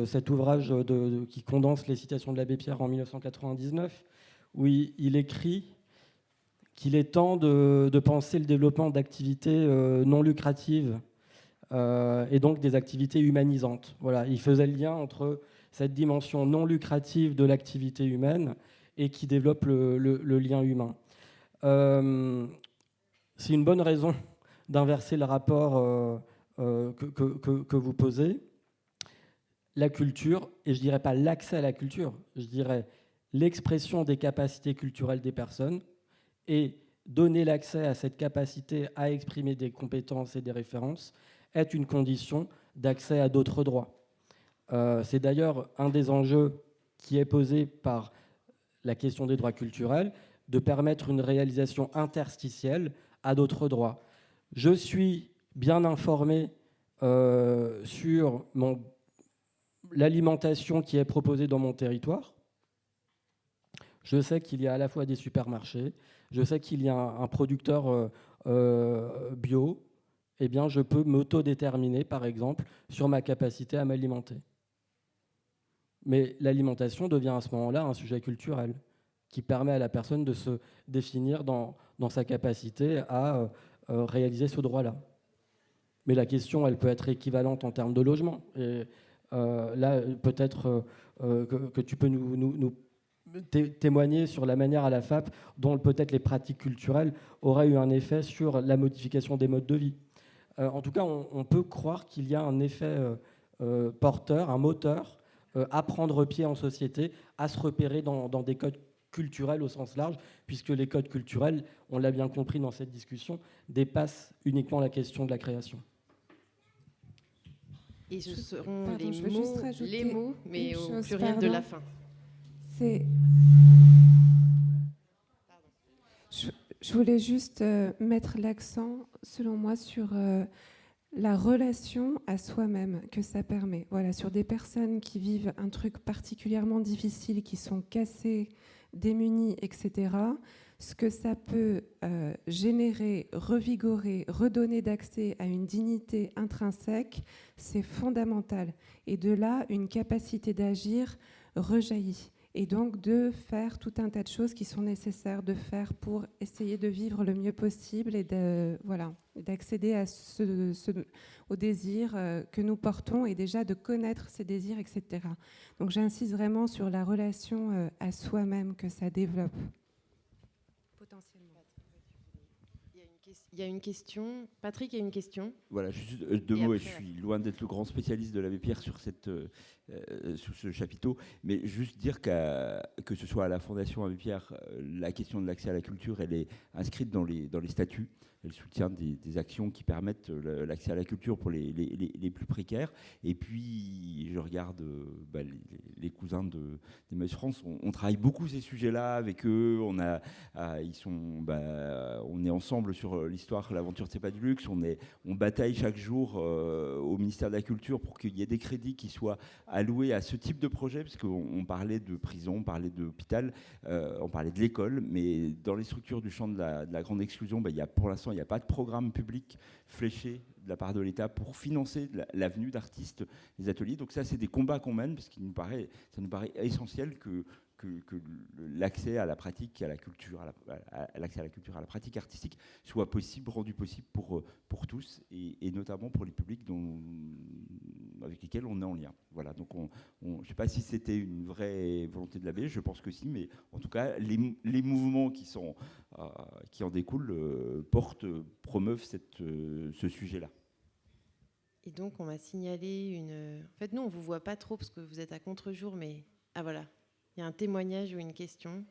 S3: cet ouvrage qui condense les citations de l'abbé Pierre en 1999, où il écrit qu'il est temps de penser le développement d'activités non lucratives et donc des activités humanisantes. Voilà, il faisait le lien entre cette dimension non lucrative de l'activité humaine et qui développe le lien humain. C'est une bonne raison d'inverser le rapport que vous posez. La culture, et je ne dirais pas l'accès à la culture, je dirais l'expression des capacités culturelles des personnes, et donner l'accès à cette capacité à exprimer des compétences et des références est une condition d'accès à d'autres droits. C'est d'ailleurs un des enjeux qui est posé par la question des droits culturels, de permettre une réalisation interstitielle à d'autres droits. Je suis bien informé sur l'alimentation qui est proposée dans mon territoire. Je sais qu'il y a à la fois des supermarchés, je sais qu'il y a un producteur bio. Eh bien, je peux m'autodéterminer, par exemple, sur ma capacité à m'alimenter. Mais l'alimentation devient à ce moment-là un sujet culturel qui permet à la personne de se définir dans sa capacité à réaliser ce droit-là. Mais la question, elle peut être équivalente en termes de logement. Et là, peut-être que tu peux nous témoigner sur la manière à la FAP dont peut-être les pratiques culturelles auraient eu un effet sur la modification des modes de vie. En tout cas, on peut croire qu'il y a un effet porteur, un moteur, à prendre pied en société, à se repérer dans des codes culturels au sens large, puisque les codes culturels, on l'a bien compris dans cette discussion, dépassent uniquement la question de la création.
S1: Et ce seront les mots, mais au pluriel de la fin.
S2: Je voulais juste mettre l'accent, selon moi, sur la relation à soi-même que ça permet. Voilà, sur des personnes qui vivent un truc particulièrement difficile, qui sont cassées, démunies, etc. Ce que ça peut générer, revigorer, redonner d'accès à une dignité intrinsèque, c'est fondamental. Et de là, une capacité d'agir rejaillit. Et donc de faire tout un tas de choses qui sont nécessaires de faire pour essayer de vivre le mieux possible et d'accéder au désir que nous portons et déjà de connaître ces désirs, etc. Donc j'insiste vraiment sur la relation à soi-même que ça développe. Potentiellement.
S1: Il y a une question. Patrick, il y a une question.
S4: Voilà, juste deux mots, et je suis loin d'être le grand spécialiste de l'abbé Pierre sur ce chapiteau, mais juste dire que ce soit à la Fondation Abbé Pierre, la question de l'accès à la culture, elle est inscrite dans les statuts. Elle soutient des actions qui permettent l'accès à la culture pour les plus précaires. Et puis, je regarde les cousins d'Emmaüs France. On travaille beaucoup ces sujets-là avec eux. On est ensemble sur l'histoire, l'aventure C'est pas du luxe. On bataille chaque jour au ministère de la Culture pour qu'il y ait des crédits qui soient alloués à ce type de projet, parce qu'on parlait de prison, on parlait d'hôpital, on parlait de l'école, mais dans les structures du champ de la grande exclusion, pour l'instant, il n'y a pas de programme public fléché de la part de l'État pour financer la venue d'artistes des ateliers. Donc ça, c'est des combats qu'on mène, parce qu'il nous paraît essentiel que l'accès à la pratique, à la culture, l'accès à la culture, à la pratique artistique soit possible, rendu possible pour tous, et notamment pour les publics avec lesquels on est en lien. Voilà, donc je ne sais pas si c'était une vraie volonté de l'abbé, je pense que si, mais en tout cas, les mouvements qui en découlent promeuvent ce sujet-là.
S1: Et donc, on m'a signalé En fait, nous, on ne vous voit pas trop parce que vous êtes à contre-jour, mais... Ah, voilà. Il y a un témoignage ou une question.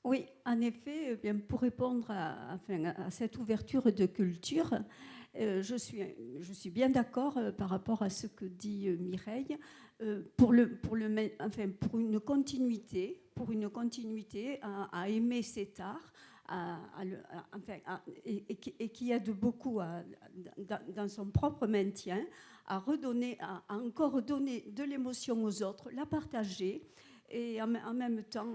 S11: Oui, en effet, bien, pour répondre à cette ouverture de culture, je suis bien d'accord par rapport à ce que dit Mireille. Pour une continuité à aimer cet art, et qui aide beaucoup dans son propre maintien, à encore donner de l'émotion aux autres, la partager, et en même temps,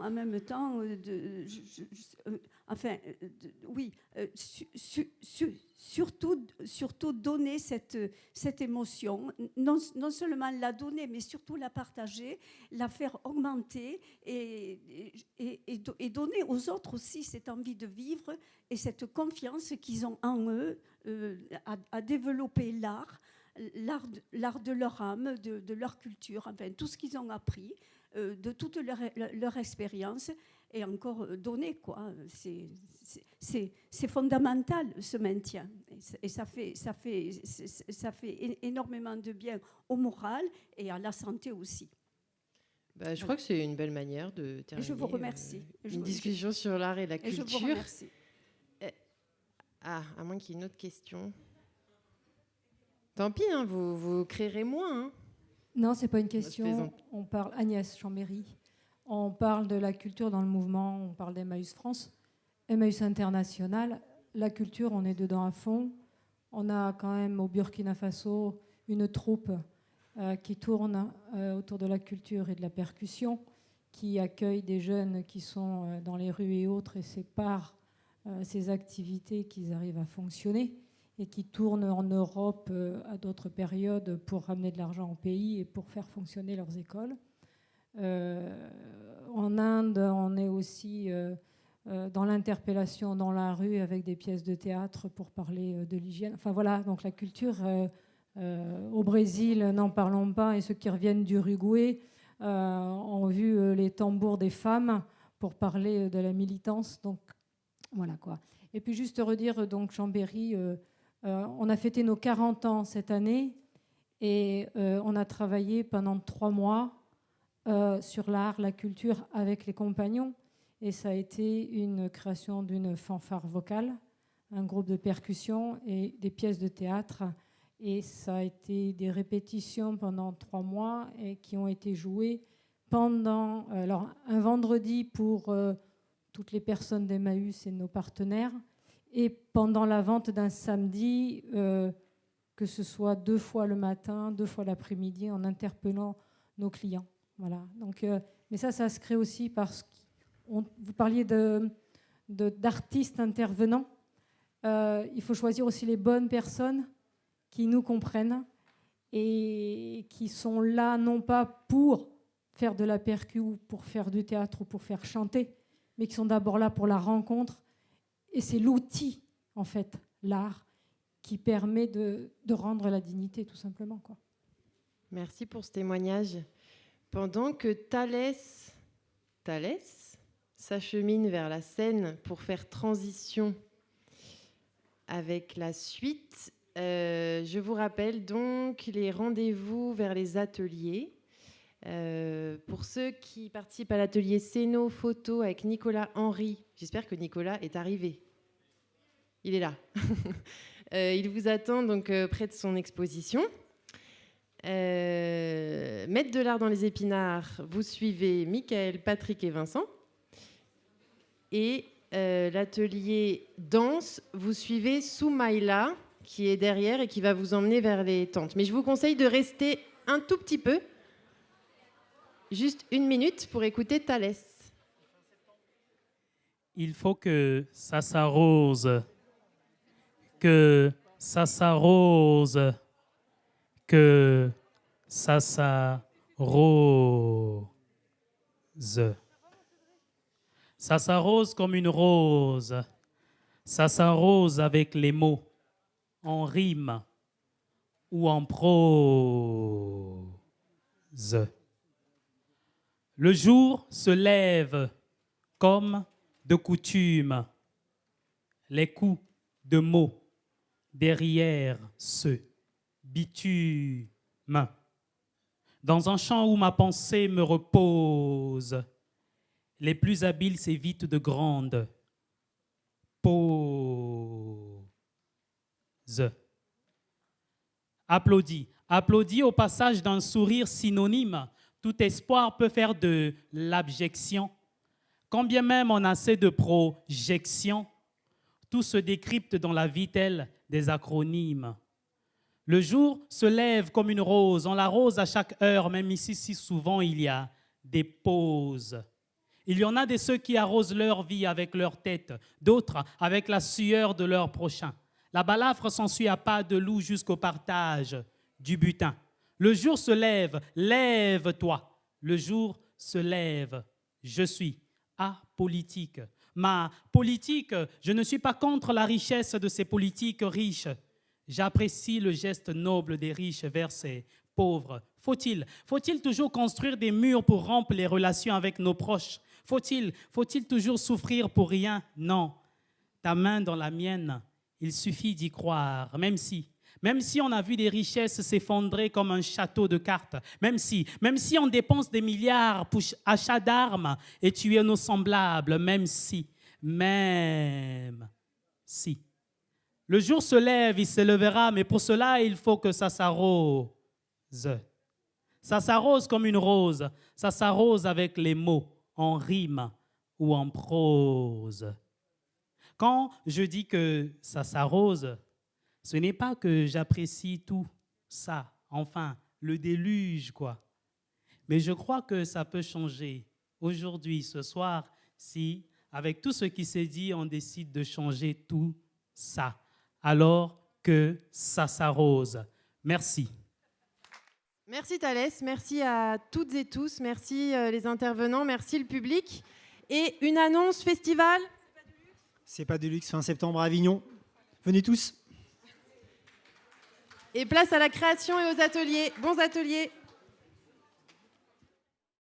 S11: surtout donner cette émotion, non seulement la donner, mais surtout la partager, la faire augmenter et donner aux autres aussi cette envie de vivre et cette confiance qu'ils ont en eux à développer l'art de leur âme, de leur culture, enfin tout ce qu'ils ont appris, de toute leur expérience, et encore donner, quoi. C'est fondamental, ce maintien, et ça fait énormément de bien au moral et à la santé aussi.
S1: Je crois que c'est une belle manière de terminer.
S11: Je vous remercie.
S1: Une discussion sur l'art et la culture.
S11: Je vous remercie.
S1: À moins qu'il y ait une autre question. Tant pis, hein, vous créerez moins. Hein.
S12: Non, c'est pas une question. On parle, Agnès Chambéry, on parle de la culture dans le mouvement, on parle d'Emmaüs France, Emmaüs International. La culture, on est dedans à fond. On a quand même au Burkina Faso une troupe qui tourne autour de la culture et de la percussion, qui accueille des jeunes qui sont dans les rues et autres, et c'est par ces activités qu'ils arrivent à fonctionner, et qui tournent en Europe à d'autres périodes pour ramener de l'argent au pays et pour faire fonctionner leurs écoles. En Inde, on est aussi dans l'interpellation dans la rue avec des pièces de théâtre pour parler de l'hygiène. Enfin voilà, donc la culture au Brésil, n'en parlons pas, et ceux qui reviennent d'Uruguay ont vu les tambours des femmes pour parler de la militance. Donc voilà quoi. Et puis juste redire, donc Chambéry, on a fêté nos 40 ans cette année, et on a travaillé pendant 3 mois sur l'art, la culture avec les compagnons, et ça a été une création d'une fanfare vocale, un groupe de percussion et des pièces de théâtre, et ça a été des répétitions pendant 3 mois et qui ont été jouées pendant un vendredi pour toutes les personnes d'Emmaüs et de nos partenaires, et pendant la vente d'un samedi, que ce soit 2 fois le matin, 2 fois l'après-midi, en interpellant nos clients. Voilà. Donc, mais ça se crée aussi parce que vous parliez d'artistes intervenants. Il faut choisir aussi les bonnes personnes qui nous comprennent et qui sont là non pas pour faire de la percu ou pour faire du théâtre ou pour faire chanter, mais qui sont d'abord là pour la rencontre. Et c'est l'outil, en fait, l'art, qui permet de rendre la dignité, tout simplement, quoi.
S1: Merci pour ce témoignage. Pendant que Thalès s'achemine vers la scène pour faire transition avec la suite, je vous rappelle donc les rendez-vous vers les ateliers. Pour ceux qui participent à l'atelier Scéno Photo avec Nicolas Henry, j'espère que Nicolas est arrivé. Il est là. Il vous attend donc près de son exposition. Maître de l'art dans les épinards, vous suivez Michael, Patrick et Vincent. Et l'atelier danse, vous suivez Soumaïla, qui est derrière et qui va vous emmener vers les tentes. Mais je vous conseille de rester un tout petit peu, juste 1 minute, pour écouter Thalès.
S13: Il faut que ça s'arrose, que ça s'arrose, que ça s'arrose. Ça s'arrose comme une rose, ça s'arrose avec les mots, en rime ou en prose. Le jour se lève comme de coutume, les coups de mots derrière ce bitume. Dans un champ où ma pensée me repose, les plus habiles s'évitent de grandes pauses. Applaudis. Applaudis au passage d'un sourire synonyme. Tout espoir peut faire de l'abjection. Quand bien même on a assez de projections, tout se décrypte dans la vitelle des acronymes. Le jour se lève comme une rose, on l'arrose à chaque heure, même ici si souvent il y a des pauses. Il y en a de ceux qui arrosent leur vie avec leur tête, d'autres avec la sueur de leur prochain. La balafre s'ensuit à pas de loup jusqu'au partage du butin. Le jour se lève, lève-toi. Le jour se lève, je suis apolitique. Ma politique, je ne suis pas contre la richesse de ces politiques riches. J'apprécie le geste noble des riches vers ces pauvres. Faut-il toujours construire des murs pour rompre les relations avec nos proches? Faut-il toujours souffrir pour rien? Non. Ta main dans la mienne, il suffit d'y croire, même si on a vu des richesses s'effondrer comme un château de cartes, même si on dépense des milliards pour achat d'armes et tuer nos semblables, même si. Le jour se lève, il se lèvera, mais pour cela, il faut que ça s'arrose. Ça s'arrose comme une rose, ça s'arrose avec les mots, en rime ou en prose. Quand je dis que ça s'arrose, ce n'est pas que j'apprécie tout ça, enfin, le déluge, quoi. Mais je crois que ça peut changer aujourd'hui, ce soir, si, avec tout ce qui s'est dit, on décide de changer tout ça, alors que ça s'arrose. Merci.
S1: Merci Thalès, merci à toutes et tous, merci les intervenants, merci le public. Et une annonce festival.
S5: C'est pas de luxe, fin septembre à Avignon. Venez tous.
S1: Et place à la création et aux ateliers. Bons ateliers.